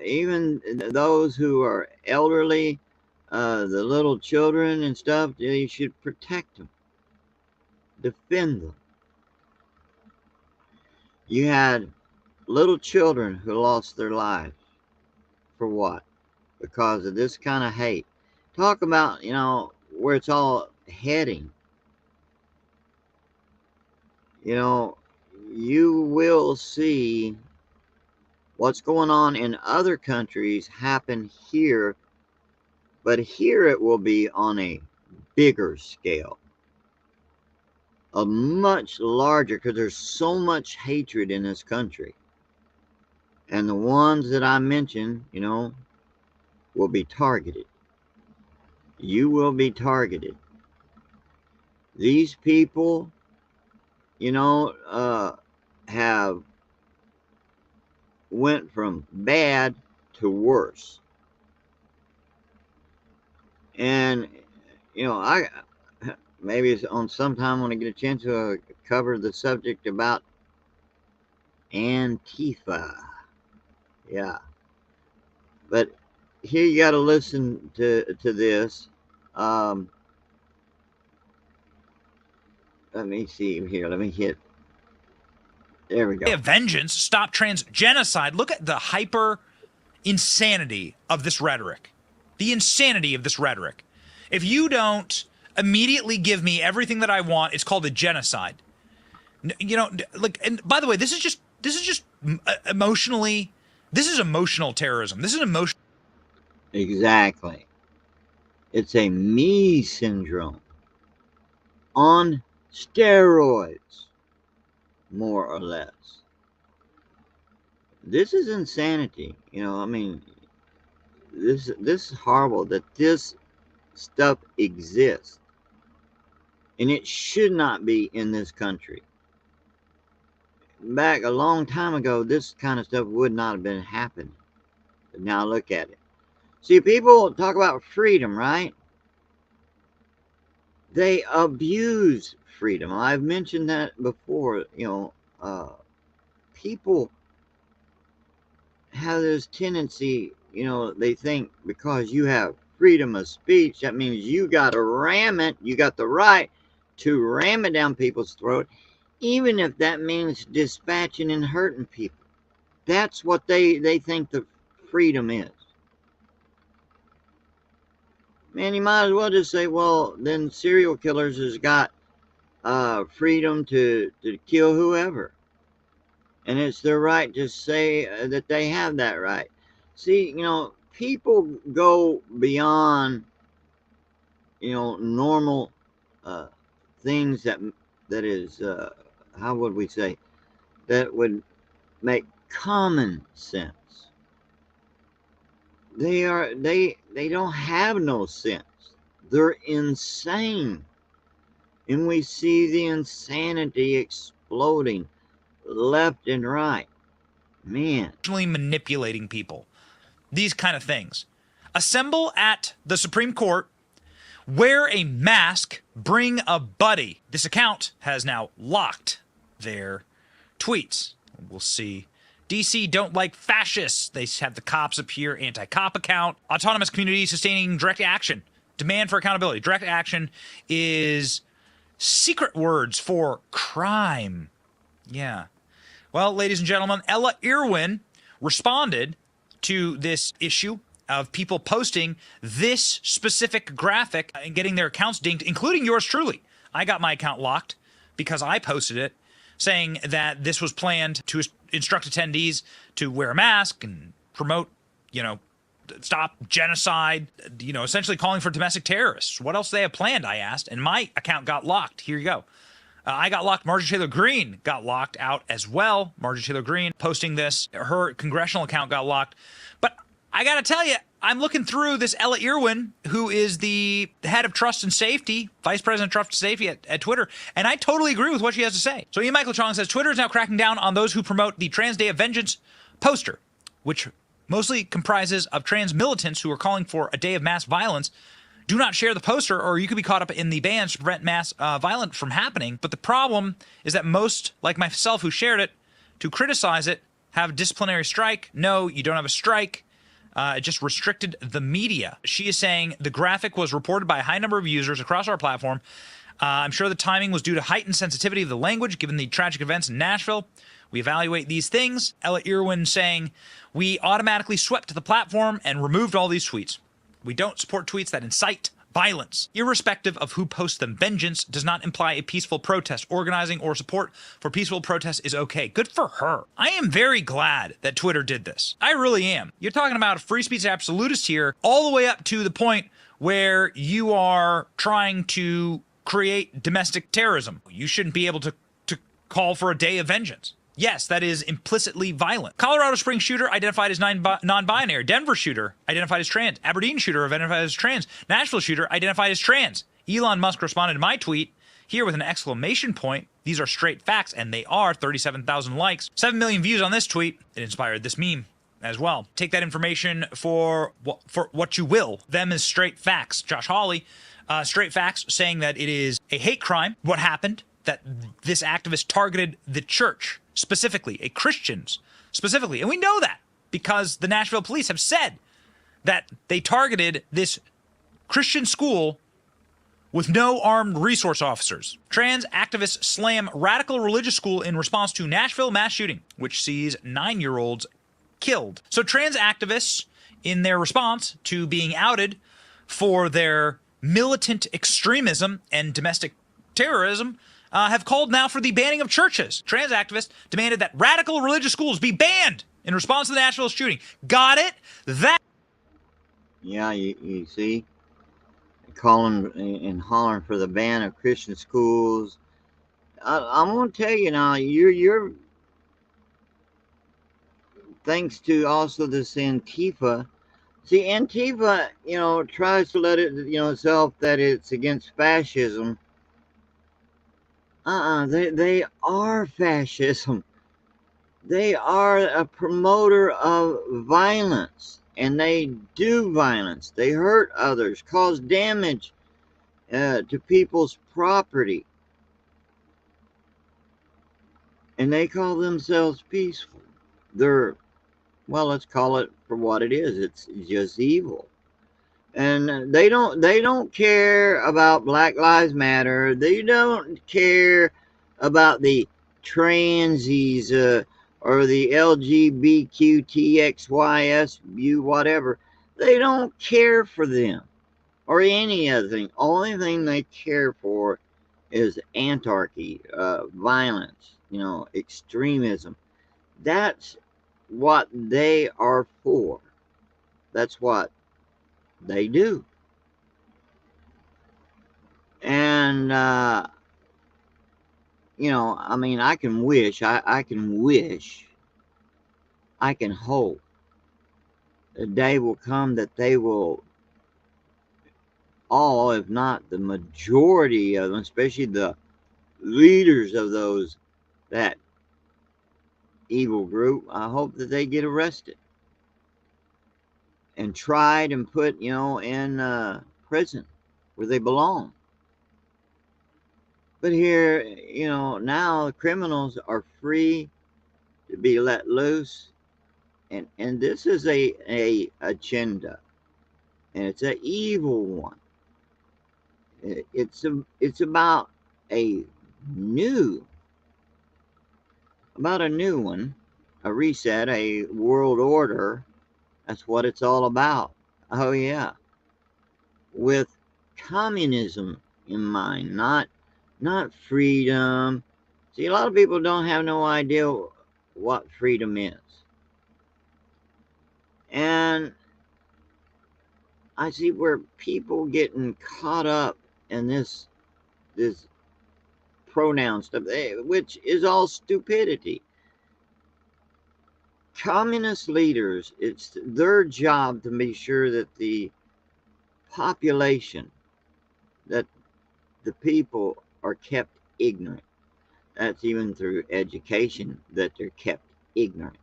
even those who are elderly, the little children and stuff. You should protect them, defend them. You had little children who lost their lives. For what? Because of this kind of hate. talk about, where it's all heading. You will see what's going on in other countries happen here, but here it will be on a bigger scale, a much larger, because there's so much hatred in this country. And the ones that I mentioned, will be targeted. You will be targeted. These people, have went from bad to worse. And, I maybe it's on sometime when I get a chance to cover the subject about Antifa. Yeah. But here you got to listen to this. Let me see here. Let me hit. There we go. Vengeance, stop trans genocide. Look at the hyper insanity of this rhetoric. The insanity of this rhetoric. If you don't immediately give me everything that I want, it's called a genocide. And by the way, this is just emotionally, this is emotional terrorism. This is emotional. Exactly. It's a me syndrome on steroids, more or less. This is insanity. This is horrible that this stuff exists. And it should not be in this country. Back a long time ago, this kind of stuff would not have been happening. But now look at it. See, people talk about freedom, right? They abuse freedom. I've mentioned that before. People have this tendency, they think because you have freedom of speech, that means you got to ram it. You got the right to ram it down people's throat, even if that means dispatching and hurting people. That's what they think the freedom is. Man, you might as well just say, well, then serial killers has got freedom to kill whoever. And it's their right to say that they have that right. See, people go beyond, normal things that is, how would we say, that would make common sense. They don't have no sense. They're insane. And we see the insanity exploding left and right. Man. Manipulating people. These kind of things. Assemble at the Supreme Court. Wear a mask. Bring a buddy. This account has now locked their tweets. We'll see. DC don't like fascists. They have the cops appear anti-cop account. Autonomous community sustaining direct action. Demand for accountability. Direct action is secret words for crime. Yeah. Well, ladies and gentlemen, Ella Irwin responded to this issue of people posting this specific graphic and getting their accounts dinged, including yours truly. I got my account locked because I posted it, saying that this was planned to instruct attendees to wear a mask and promote, stop genocide, essentially calling for domestic terrorists. What else do they have planned, I asked, and my account got locked. Here you go. I got locked. Marjorie Taylor Greene got locked out as well. Marjorie Taylor Greene posting this. Her congressional account got locked. But I got to tell you, I'm looking through this Ella Irwin, who is the head of trust and safety, vice president of trust and safety at Twitter, and I totally agree with what she has to say. So Ian Michael Chong says, Twitter is now cracking down on those who promote the Trans Day of Vengeance poster, which mostly comprises of trans militants who are calling for a day of mass violence. Do not share the poster or you could be caught up in the bans to prevent mass violence from happening. But the problem is that most, like myself who shared it, to criticize it, have a disciplinary strike. No, you don't have a strike. It just restricted the media. She is saying the graphic was reported by a high number of users across our platform. I'm sure the timing was due to heightened sensitivity of the language given the tragic events in Nashville. We evaluate these things. Ella Irwin saying, we automatically swept the platform and removed all these tweets. We don't support tweets that incite violence, irrespective of who posts them. Vengeance does not imply a peaceful protest. Organizing or support for peaceful protest is okay. Good for her. I am very glad that Twitter did this. I really am. You're talking about a free speech absolutist here, all the way up to the point where you are trying to create domestic terrorism. You shouldn't be able to call for a day of vengeance. Yes, that is implicitly violent. Colorado Springs shooter identified as non-binary. Denver shooter identified as trans. Aberdeen shooter identified as trans. Nashville shooter identified as trans. Elon Musk responded to my tweet here with an exclamation point. These are straight facts, and they are. 37,000 likes. 7 million views on this tweet. It inspired this meme as well. Take that information for what you will. Them is straight facts. Josh Hawley, straight facts, saying that it is a hate crime. What happened? That this activist targeted the church, specifically, Christians specifically. And we know that because the Nashville police have said that they targeted this Christian school with no armed resource officers. Trans activists slam radical religious school in response to Nashville mass shooting, which sees 9-year-olds killed. So trans activists, in their response to being outed for their militant extremism and domestic terrorism, have called now for the banning of churches. Trans activists demanded that radical religious schools be banned in response to the Nashville shooting. Got it? That. Yeah, you see, calling and hollering for the ban of Christian schools. I'm gonna tell you now, you're thanks to also this Antifa. See, Antifa, tries to let it, itself that it's against fascism. They are fascism. They are a promoter of violence, and they do violence. They hurt others, cause damage to people's property, and they call themselves peaceful. They're, well, let's call it for what it is. It's just evil. And they don't care about Black Lives Matter. They don't care about the transies or the LGBTQTXYSU whatever. They don't care for them or any other thing. Only thing they care for is anarchy, violence, extremism. That's what they are for. That's what they do. And I can wish, I can hope the day will come that they will all, if not the majority of them, especially the leaders of that evil group, I hope that they get arrested and tried and put, in prison where they belong. But here, now the criminals are free to be let loose, and this is a agenda, and it's an evil one. It's about a new one, a reset, a world order. That's what it's all about. Oh yeah, with communism in mind, not freedom. See, a lot of people don't have no idea what freedom is. And I see where people getting caught up in this pronoun stuff, which is all stupidity. Communist leaders, it's their job to make sure that the population, that the people are kept ignorant. That's even through education, that they're kept ignorant,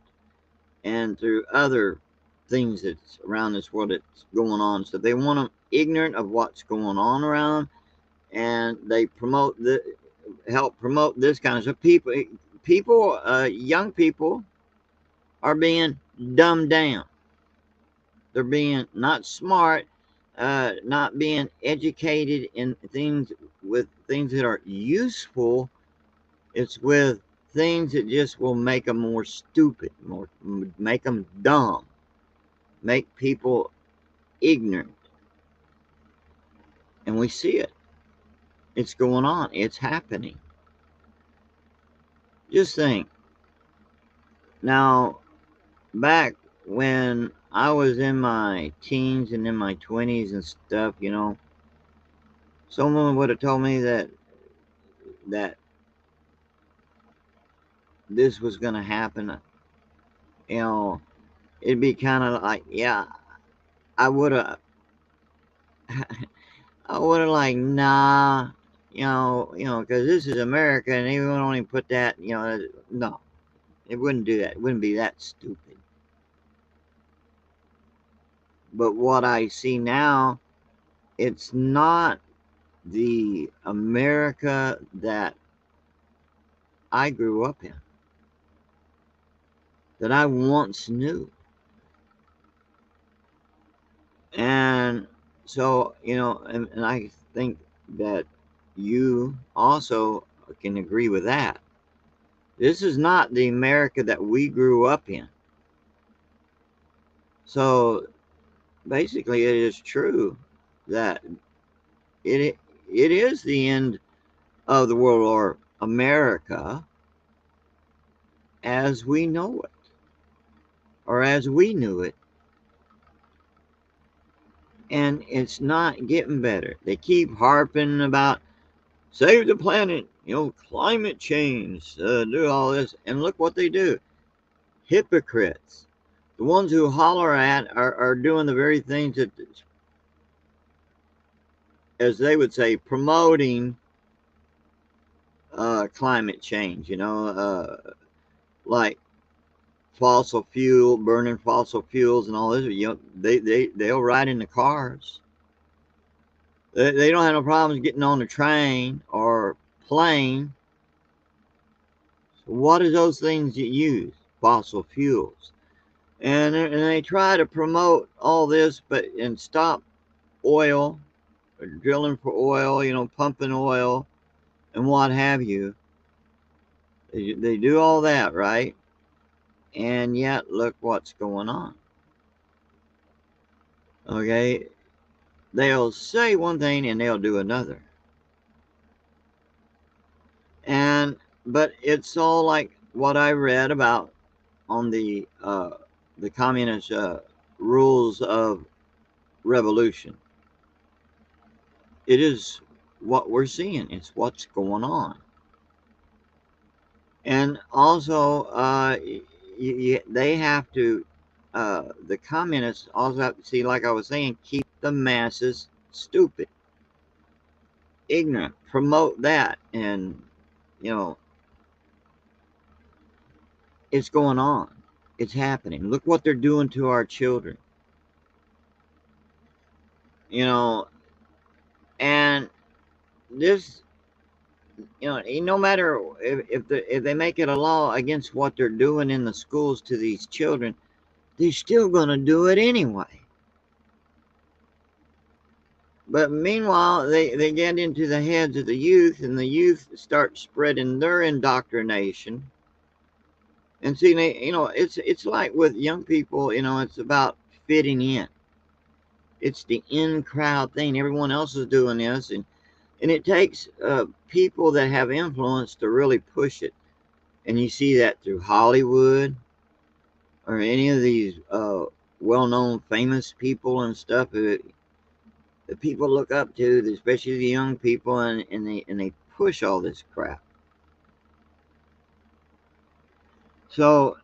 and through other things that's around this world that's going on. So they want them ignorant of what's going on around, and they help promote this kind of stuff. Young people are being dumbed down. They're being not smart, not being educated in things that are useful. It's with things that just will make them more stupid, make them dumb, make people ignorant. And we see it. It's going on. It's happening. Just think. Now, back when I was in my teens and in my 20s and stuff, someone would have told me that this was going to happen. You know, it'd be kind of like, yeah, I would have, like, nah, because this is America and they would only put that, no, it wouldn't do that. It wouldn't be that stupid. But what I see now, it's not the America that I grew up in, that I once knew. And so, and I think that you also can agree with that. This is not the America that we grew up in. So basically, it is true that it it is the end of the world, or America as we know it, or as we knew it, and it's not getting better. They keep harping about save the planet, climate change, do all this, and look what they do. Hypocrites. The ones who holler at are doing the very things that, as they would say, promoting climate change, like burning fossil fuels and all this. They'll ride in the cars. They don't have no problems getting on a train or plane. So what are those things you use? Fossil fuels. And they try to promote all this, and stop oil, or drilling for oil, pumping oil, and what have you. They do all that, right? And yet, look what's going on. Okay? They'll say one thing and they'll do another. But it's all like what I read about on the communist rules of revolution. It is what we're seeing. It's what's going on. And also, they have to, the communists also have to see, like I was saying, keep the masses stupid, ignorant, promote that. And, it's going on. It's happening. Look what they're doing to our children. And this, no matter if they make it a law against what they're doing in the schools to these children, they're still going to do it anyway. But meanwhile, they get into the heads of the youth, and the youth start spreading their indoctrination. And see, it's like with young people, it's about fitting in. It's the in crowd thing. Everyone else is doing this, and it takes people that have influence to really push it. And you see that through Hollywood or any of these well-known famous people and stuff that people look up to, especially the young people, and they push all this crap. So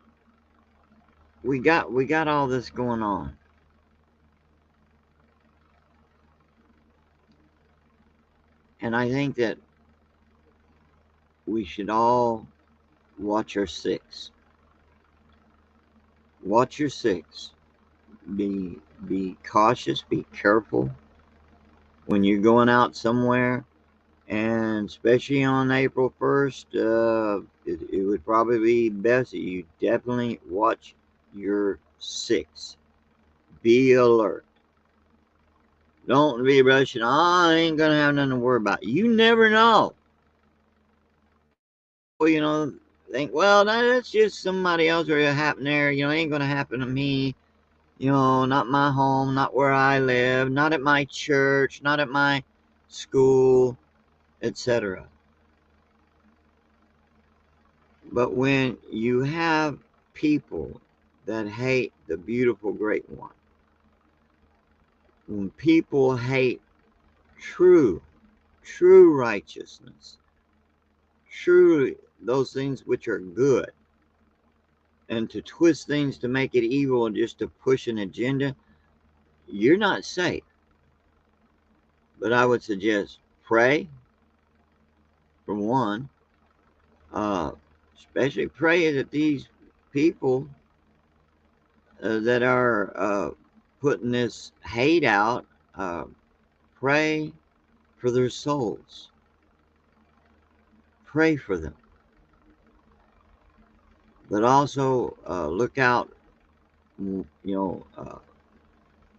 we got all this going on. And I think that we should all watch our six. Watch your six. Be cautious, be careful when you're going out somewhere, and especially on April 1st, it would probably be best that you definitely watch your six. Be alert. Don't be rushing. I ain't gonna have nothing to worry about. You never know. Well, think, well, that's just somebody else, or it happened there. It ain't gonna happen to me. Not my home, not where I live, not at my church, not at my school, etc. But when you have people that hate the beautiful great one, when people hate true righteousness, true those things which are good, and to twist things to make it evil and just to push an agenda, you're not safe. But I would suggest pray, for one, especially pray that these people that are putting this hate out, pray for their souls. Pray for them. But also look out,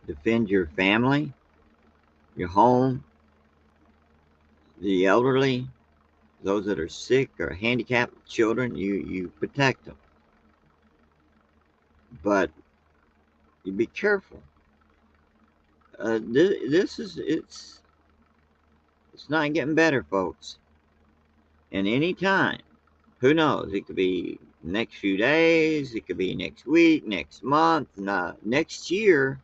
defend your family, your home, the elderly, those that are sick or handicapped children, you protect them. But you be careful. It's not getting better, folks. And any time, who knows? It could be next few days, it could be next week, next month, next year.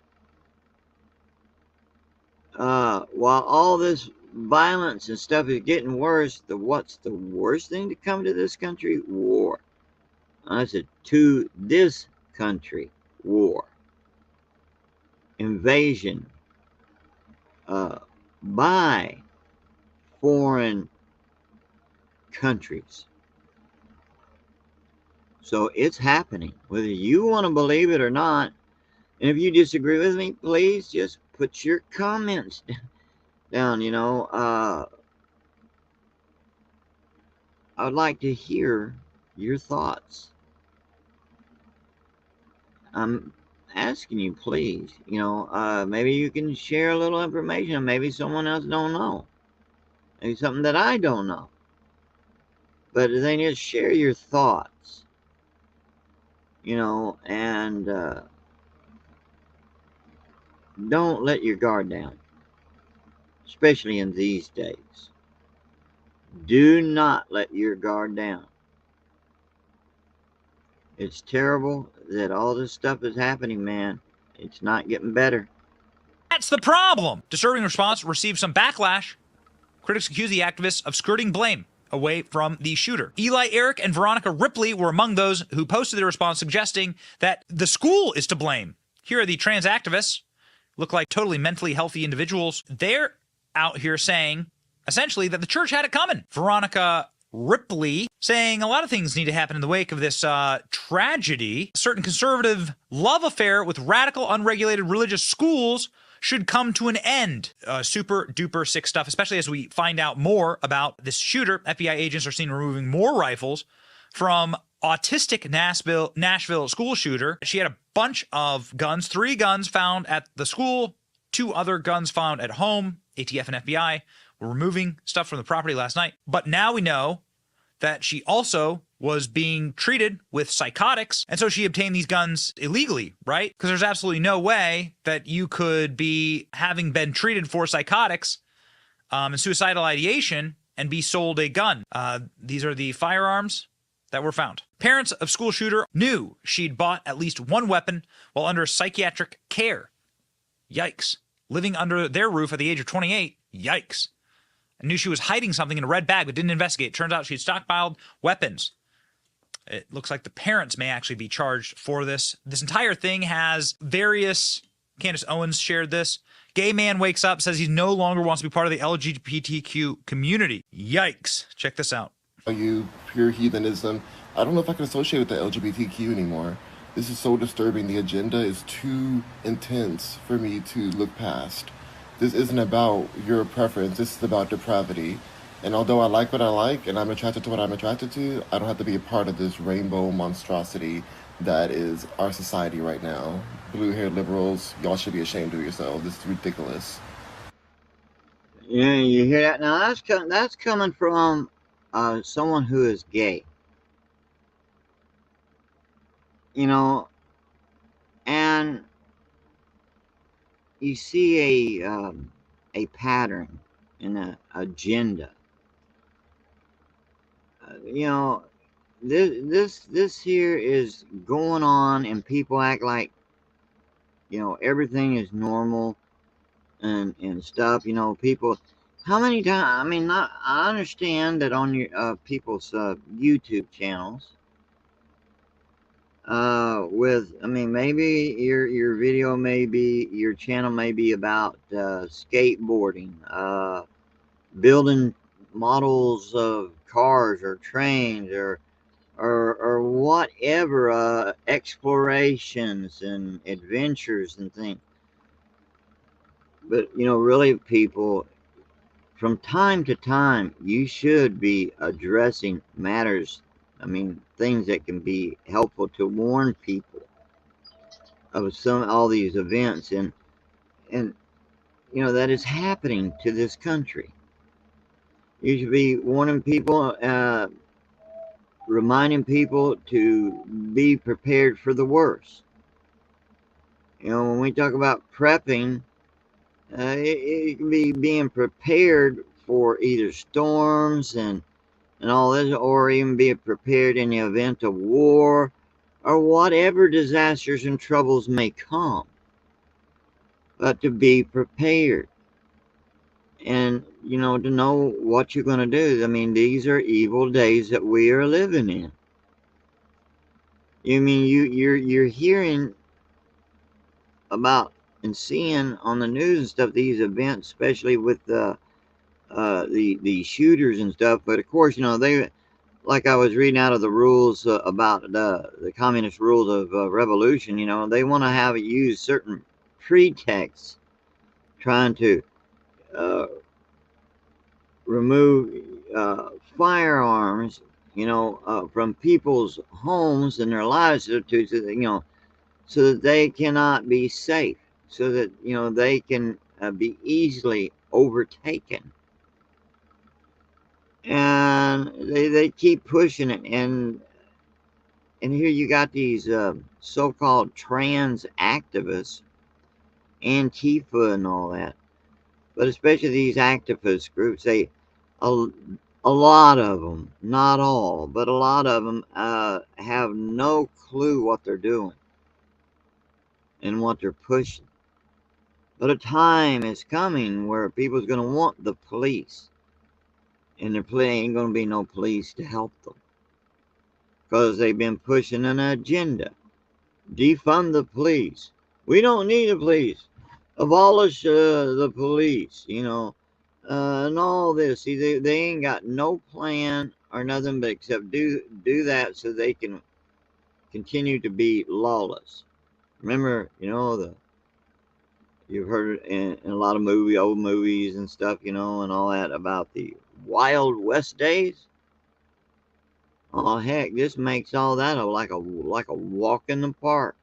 While all this violence and stuff is getting worse, what's the worst thing to come to this country? War. I said to this country, war, invasion by foreign countries. So it's happening, whether you want to believe it or not. And if you disagree with me, please just put your comments down. I would like to hear your thoughts. I'm asking you, please. Maybe you can share a little information. Maybe someone else don't know. Maybe something that I don't know. But the thing is, share your thoughts. And don't let your guard down, especially in these days. Do not let your guard down. It's terrible that all this stuff is happening, man. It's not getting better. That's the problem. Disturbing response received some backlash. Critics accuse the activists of skirting blame away from the shooter. Eli Eric and Veronica Ripley were among those who posted their response suggesting that the school is to blame. Here are the trans activists. Look like totally mentally healthy individuals. They're out here saying, essentially, that the church had it coming. Veronica Ripley saying a lot of things need to happen in the wake of this tragedy. A certain conservative love affair with radical, unregulated religious schools should come to an end. Super duper sick stuff, especially as we find out more about this shooter. FBI agents are seen removing more rifles from autistic Nashville school shooter. She had a bunch of guns, 3 guns found at the school, 2 other guns found at home. ATF and FBI were removing stuff from the property last night. But now we know that she also was being treated with psychotics, and so she obtained these guns illegally, right? Because there's absolutely no way that you could be having been treated for psychotics and suicidal ideation and be sold a gun. These are the firearms that were found. Parents of school shooter knew she'd bought at least 1 weapon while under psychiatric care. Yikes. Living under their roof at the age of 28. Yikes. I knew she was hiding something in a red bag but didn't investigate. Turns out she'd stockpiled weapons. It looks like the parents may actually be charged for this. This entire thing has various... Candace Owens shared this. Gay man wakes up, says he no longer wants to be part of the LGBTQ community. Yikes. Check this out. You pure heathenism. I don't know if I can associate with the LGBTQ anymore. This is so disturbing. The agenda is too intense for me to look past. This isn't about your preference. This is about depravity. And although I like what I like and I'm attracted to what I'm attracted to, I don't have to be a part of this rainbow monstrosity that is our society right now. Blue-haired liberals, y'all should be ashamed of yourselves. This is ridiculous. Yeah, you hear that? Now that's coming from someone who is gay. And you see a pattern an agenda. You know, this here is going on, and people act like everything is normal and stuff. People. How many times? I mean, not. I understand that on your people's YouTube channels. With I mean, maybe your video may be your channel may be about skateboarding, building models of cars or trains or whatever, explorations and adventures and things. But really, people, from time to time, you should be addressing matters. I mean, things that can be helpful to warn people of all these events, and that is happening to this country. You should be warning people, reminding people to be prepared for the worst. When we talk about prepping, it can be being prepared for either storms and all this, or even being prepared in the event of war or whatever disasters and troubles may come. But to be prepared and, to know what you're going to do. I mean, these are evil days that we are living in. You mean you're hearing about and seeing on the news and stuff these events, especially with the shooters and stuff. But of course, they, like I was reading out of the rules about the communist rules of revolution. They want to have it use certain pretexts, trying to uh, remove firearms, from people's homes and their lives, so that they cannot be safe, so that they can be easily overtaken. And they keep pushing it, and here you got these so-called trans activists, Antifa and all that, but especially these activist groups. A, a lot of them, not all, but a lot of them have no clue what they're doing and what they're pushing. But a time is coming where people's going to want the police, and there ain't going to be no police to help them, because they've been pushing an agenda. Defund the police. We don't need the police. Abolish the police, and all this. See, they ain't got no plan or nothing but except do that so they can continue to be lawless. Remember, you've heard in a lot of old movies and stuff, and all that about the Wild West days. Oh heck, this makes all that like a walk in the park.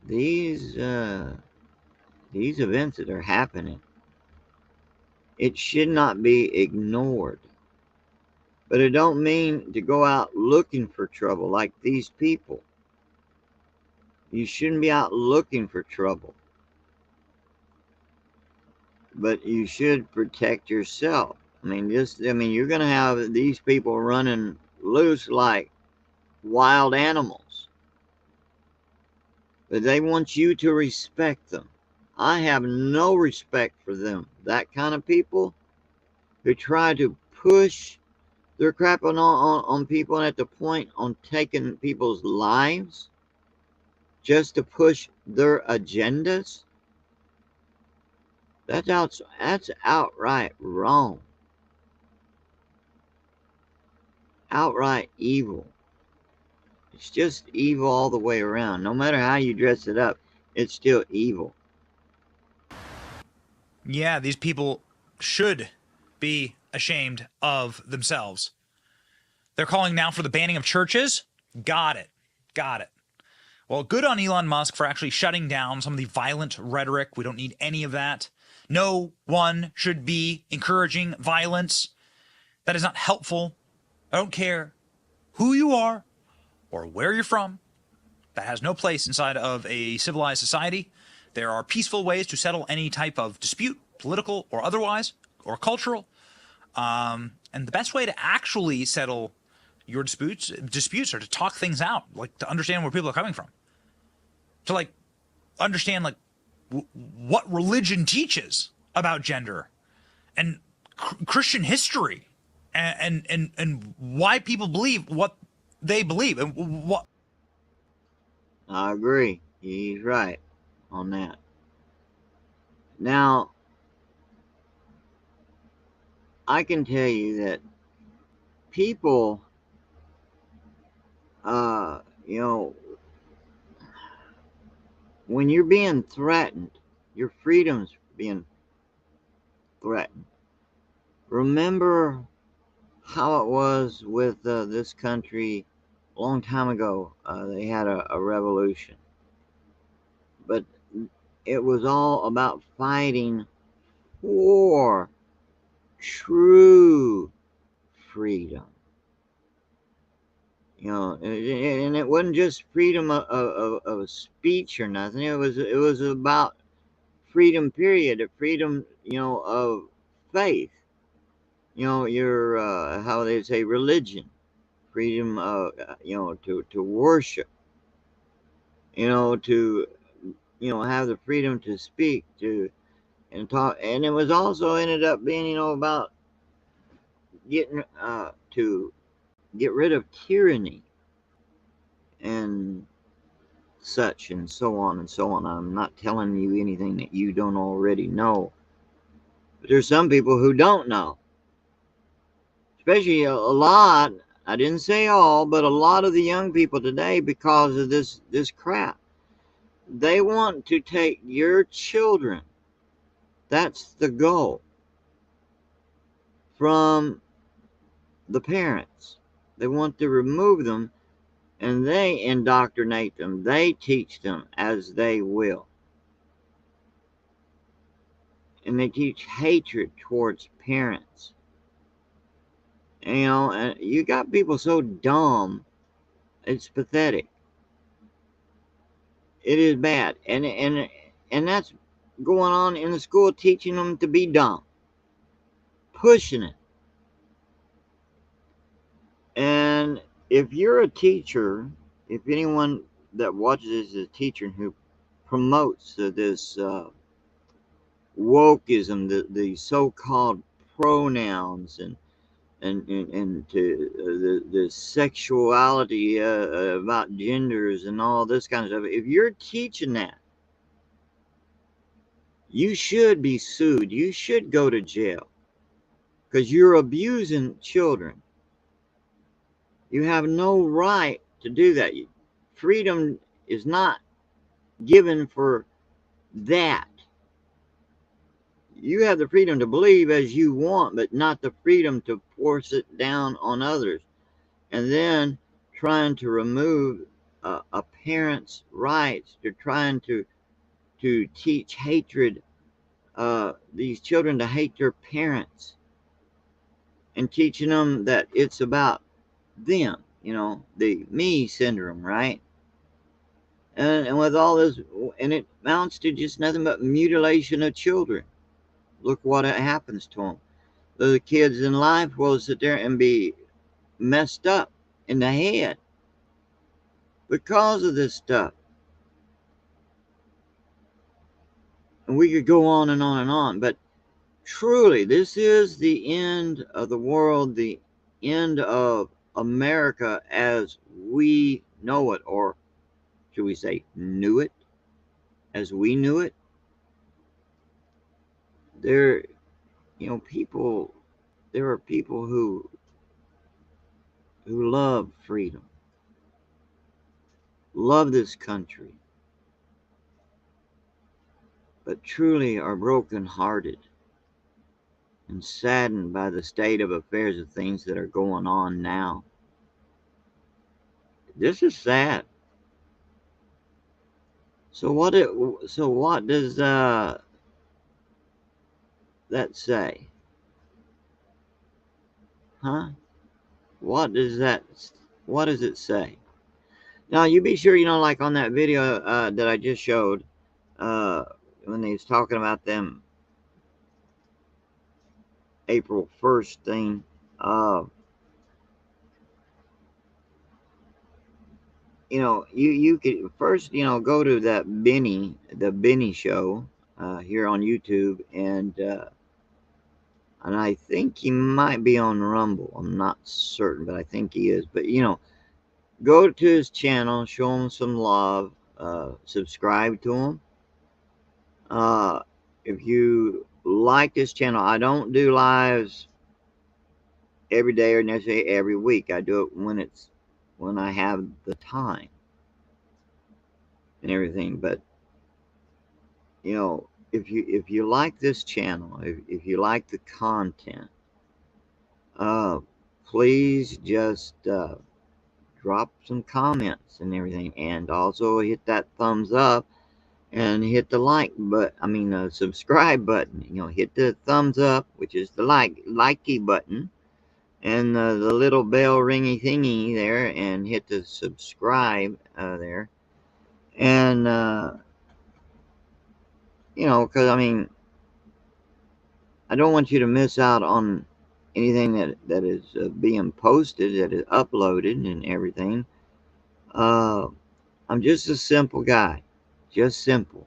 These events that are happening, it should not be ignored. But it don't mean to go out looking for trouble like these people. You shouldn't be out looking for trouble. But you should protect yourself. I mean, you're going to have these people running loose like wild animals. But they want you to respect them. I have no respect for them. That kind of people who try to push their crap on people, and at the point on taking people's lives just to push their agendas. That's outright wrong. Outright evil. It's just evil all the way around. No matter how you dress it up, it's still evil. Yeah, these people should be ashamed of themselves. They're calling now for the banning of churches. Got it. Well, good on Elon Musk for actually shutting down some of the violent rhetoric. We don't need any of that. No one should be encouraging violence. That is not helpful. I don't care who you are or where you're from. That has no place inside of a civilized society. There are peaceful ways to settle any type of dispute, political or otherwise, or cultural. And the best way to actually settle your disputes are to talk things out, like to understand where people are coming from, to like understand like what religion teaches about gender and Christian history and why people believe what they believe and what. I agree. He's right on that. Now, I can tell you that people, you know, when you're being threatened, your freedom's being threatened. Remember how it was with this country a long time ago. They had a revolution, but it was all about fighting for true freedom. You know, and it wasn't just freedom of speech or nothing. It was about freedom. Period. A freedom, of faith. Your how they say religion, freedom. To worship. To have the freedom to speak and talk. And it was also ended up being about getting to get rid of tyranny and such and so on and so on. I'm not telling you anything that you don't already know. But there's some people who don't know. Especially a lot, I didn't say all, but a lot of the young people today, because of this crap. They want to take your children. That's the goal. From the parents. They want to remove them, and they indoctrinate them. They teach them as they will. And they teach hatred towards parents. And you got people so dumb, it's pathetic. It is bad. And that's going on in the school, teaching them to be dumb. Pushing it. And if you're a teacher, if anyone that watches this is a teacher who promotes this wokeism, the so-called pronouns and to the sexuality about genders and all this kind of stuff. If you're teaching that, you should be sued. You should go to jail because you're abusing children. You have no right to do that. Freedom is not given for that. You have the freedom to believe as you want, but not the freedom to force it down on others. And then trying to remove a parent's rights. They're trying to teach hatred, these children to hate their parents. And teaching them that it's about them, the me syndrome, right? And with all this, and it amounts to just nothing but mutilation of children. Look what happens to them. The kids in life will sit there and be messed up in the head because of this stuff. And we could go on and on and on, but truly, this is the end of the world, the end of America as we know it, or should we say knew it, as we knew it. There, people, there are people who love freedom, love this country, but truly are brokenhearted and saddened by the state of affairs of things that are going on now. This is sad. So what does that say? Huh? What does it say? Now you be sure, like on that video that I just showed, when they was talking about them April 1st thing, uh, you could first, go to the Benny show, here on YouTube, and I think he might be on Rumble. I'm not certain, but I think he is. But go to his channel, show him some love, subscribe to him. If you like this channel, I don't do lives every day or necessarily every week. I do it when I have the time and everything. But if you like this channel, if you like the content, uh, please just drop some comments and everything, and also hit that thumbs up and hit the subscribe button. Hit the thumbs up, which is the likey button, and the little bell ringy thingy there, and hit the subscribe there, and because I don't want you to miss out on anything that is being posted, that is uploaded and everything. I'm just a simple guy, just simple,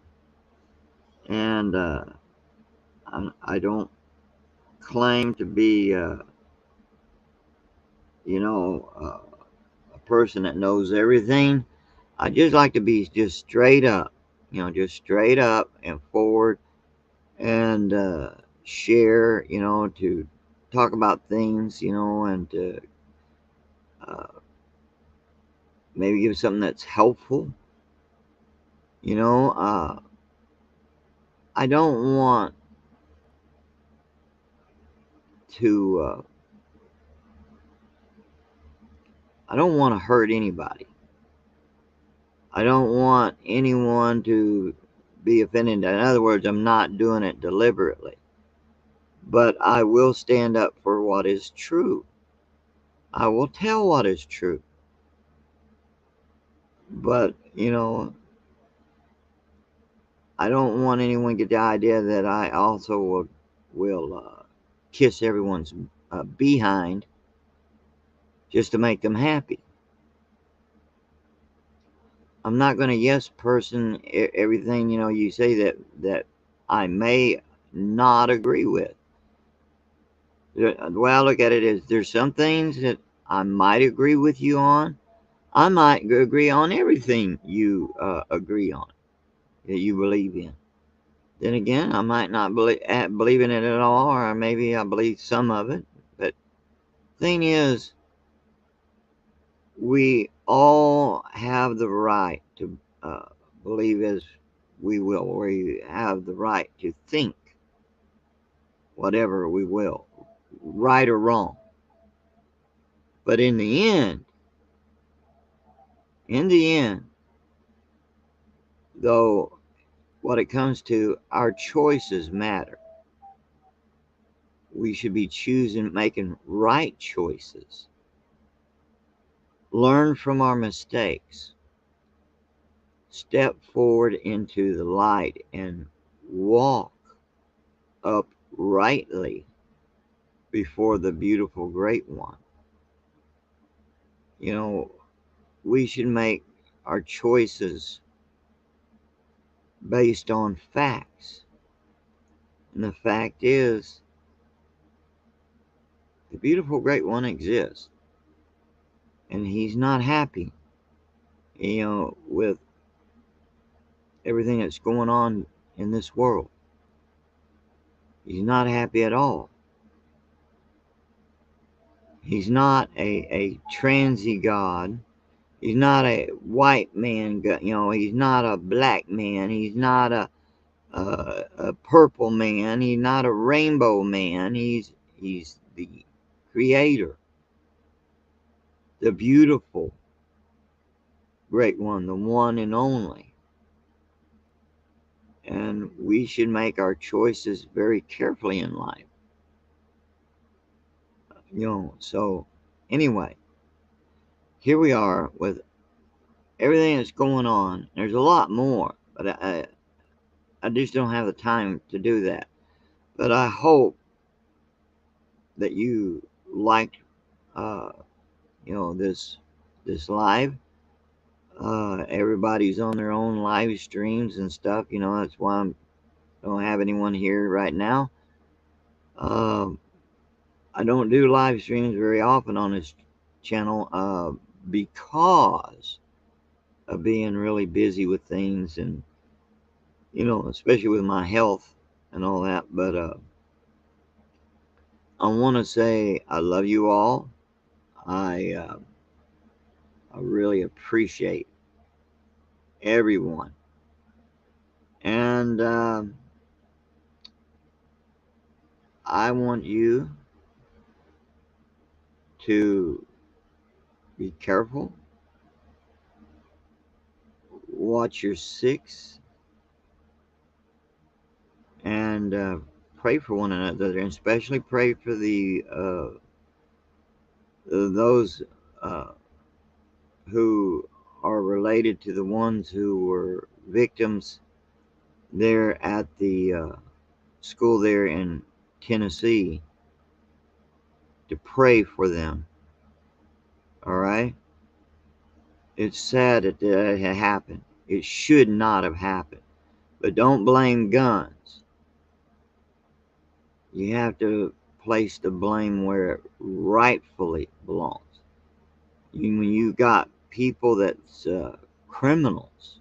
and I don't claim to be, a person that knows everything. I just like to be just straight up, just straight up and forward, and share, to talk about things, and to uh, maybe give something that's helpful. You know, uh, I don't want to. I don't want to hurt anybody. I don't want anyone to be offended. In other words, I'm not doing it deliberately. But I will stand up for what is true. I will tell what is true. But, I don't want anyone to get the idea that I also will kiss everyone's behind just to make them happy. I'm not going to yes person everything you say that I may not agree with. The way I look at it is, there's some things that I might agree with you on. I might agree on everything you agree on, that you believe in. Then again, I might not believe in it at all, or maybe I believe some of it. But thing is, we all have the right to believe as we will. We have the right to think whatever we will, right or wrong. But in the end, though, what it comes to, our choices matter. We should be making right choices. Learn from our mistakes. Step forward into the light and walk uprightly before the beautiful great one. You know, we should make our choices based on facts. And the fact is, the beautiful great one exists. And he's not happy, with everything that's going on in this world. He's not happy at all. He's not a transy God. He's not a white man God. He's not a black man. He's not a purple man. He's not a rainbow man. He's the creator, the beautiful great one, the one and only. And we should make our choices very carefully in life. So anyway, here we are with everything that's going on. There's a lot more, but I just don't have the time to do that. But I hope that you liked, uh, this live. Everybody's on their own live streams and stuff. That's why I don't have anyone here right now. Um, I don't do live streams very often on this channel because of being really busy with things, and especially with my health and all that. But I want to say I love you all. I really appreciate everyone, and I want you to be careful, watch your six, and pray for one another, and especially pray for those who are related to the ones who were victims there at the school there in Tennessee, to pray for them. All right? It's sad that that had happened. It should not have happened. But don't blame guns. You have to place the blame where it rightfully belongs. When you got people that's criminals,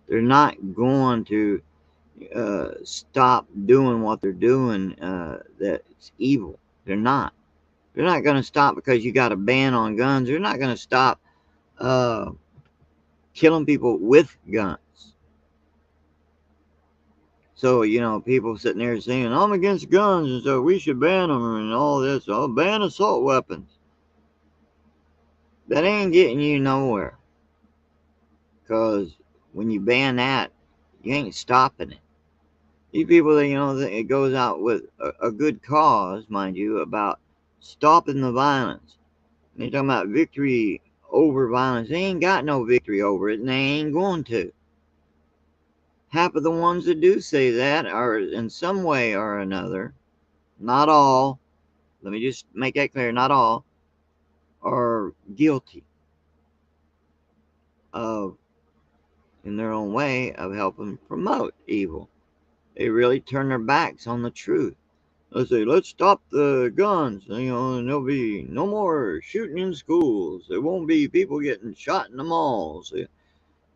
they're not going to stop doing what they're doing that's evil. They're not. They're not going to stop because you got a ban on guns. They're not going to stop killing people with guns. So, people sitting there saying, I'm against guns, and so we should ban them and all this. Oh, ban assault weapons. That ain't getting you nowhere. Because when you ban that, you ain't stopping it. These people that, it goes out with a good cause, mind you, about stopping the violence. And they're talking about victory over violence. They ain't got no victory over it, and they ain't going to. Half of the ones that do say that are in some way or another, not all, let me just make that clear, not all, are guilty of, in their own way, of helping promote evil. They really turn their backs on the truth. They say, let's stop the guns, and there'll be no more shooting in schools. There won't be people getting shot in the malls. There'll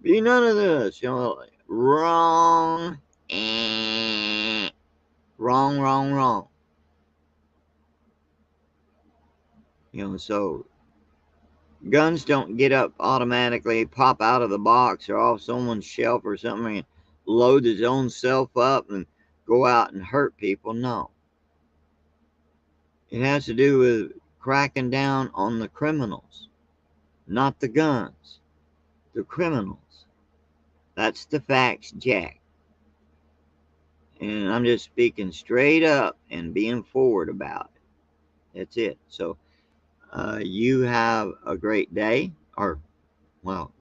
be none of this, wrong. Wrong, wrong, wrong. So guns don't get up automatically, pop out of the box or off someone's shelf or something, and load his own self up and go out and hurt people. No. It has to do with cracking down on the criminals, not the guns. The criminals. That's the facts, Jack. And I'm just speaking straight up and being forward about it. That's it. So you have a great day, or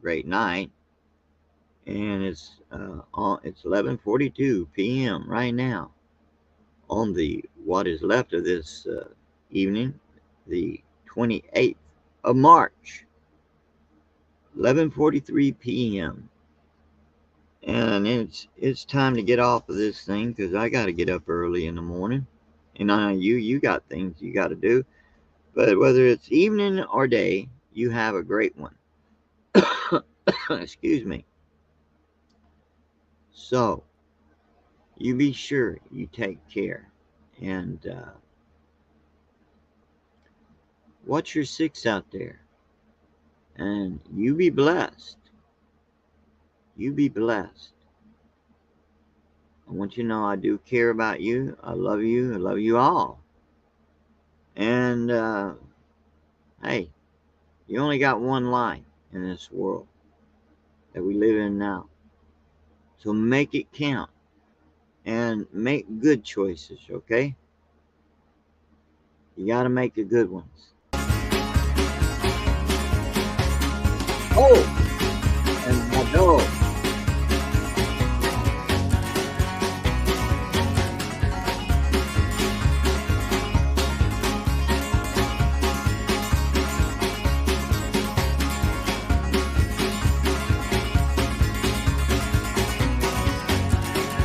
great night. And it's 11:42 p.m. right now on the what is left of this evening, the 28th of March, 11:43 p.m. And it's time to get off of this thing, because I got to get up early in the morning, and I know you got things you got to do. But whether it's evening or day, you have a great one. Excuse me. So you be sure you take care, and watch your six out there, and you be blessed. You be blessed. I want you to know I do care about you. I love you. I love you all. And hey, you only got one life in this world that we live in now. So make it count and make good choices, okay? You got to make the good ones. Oh!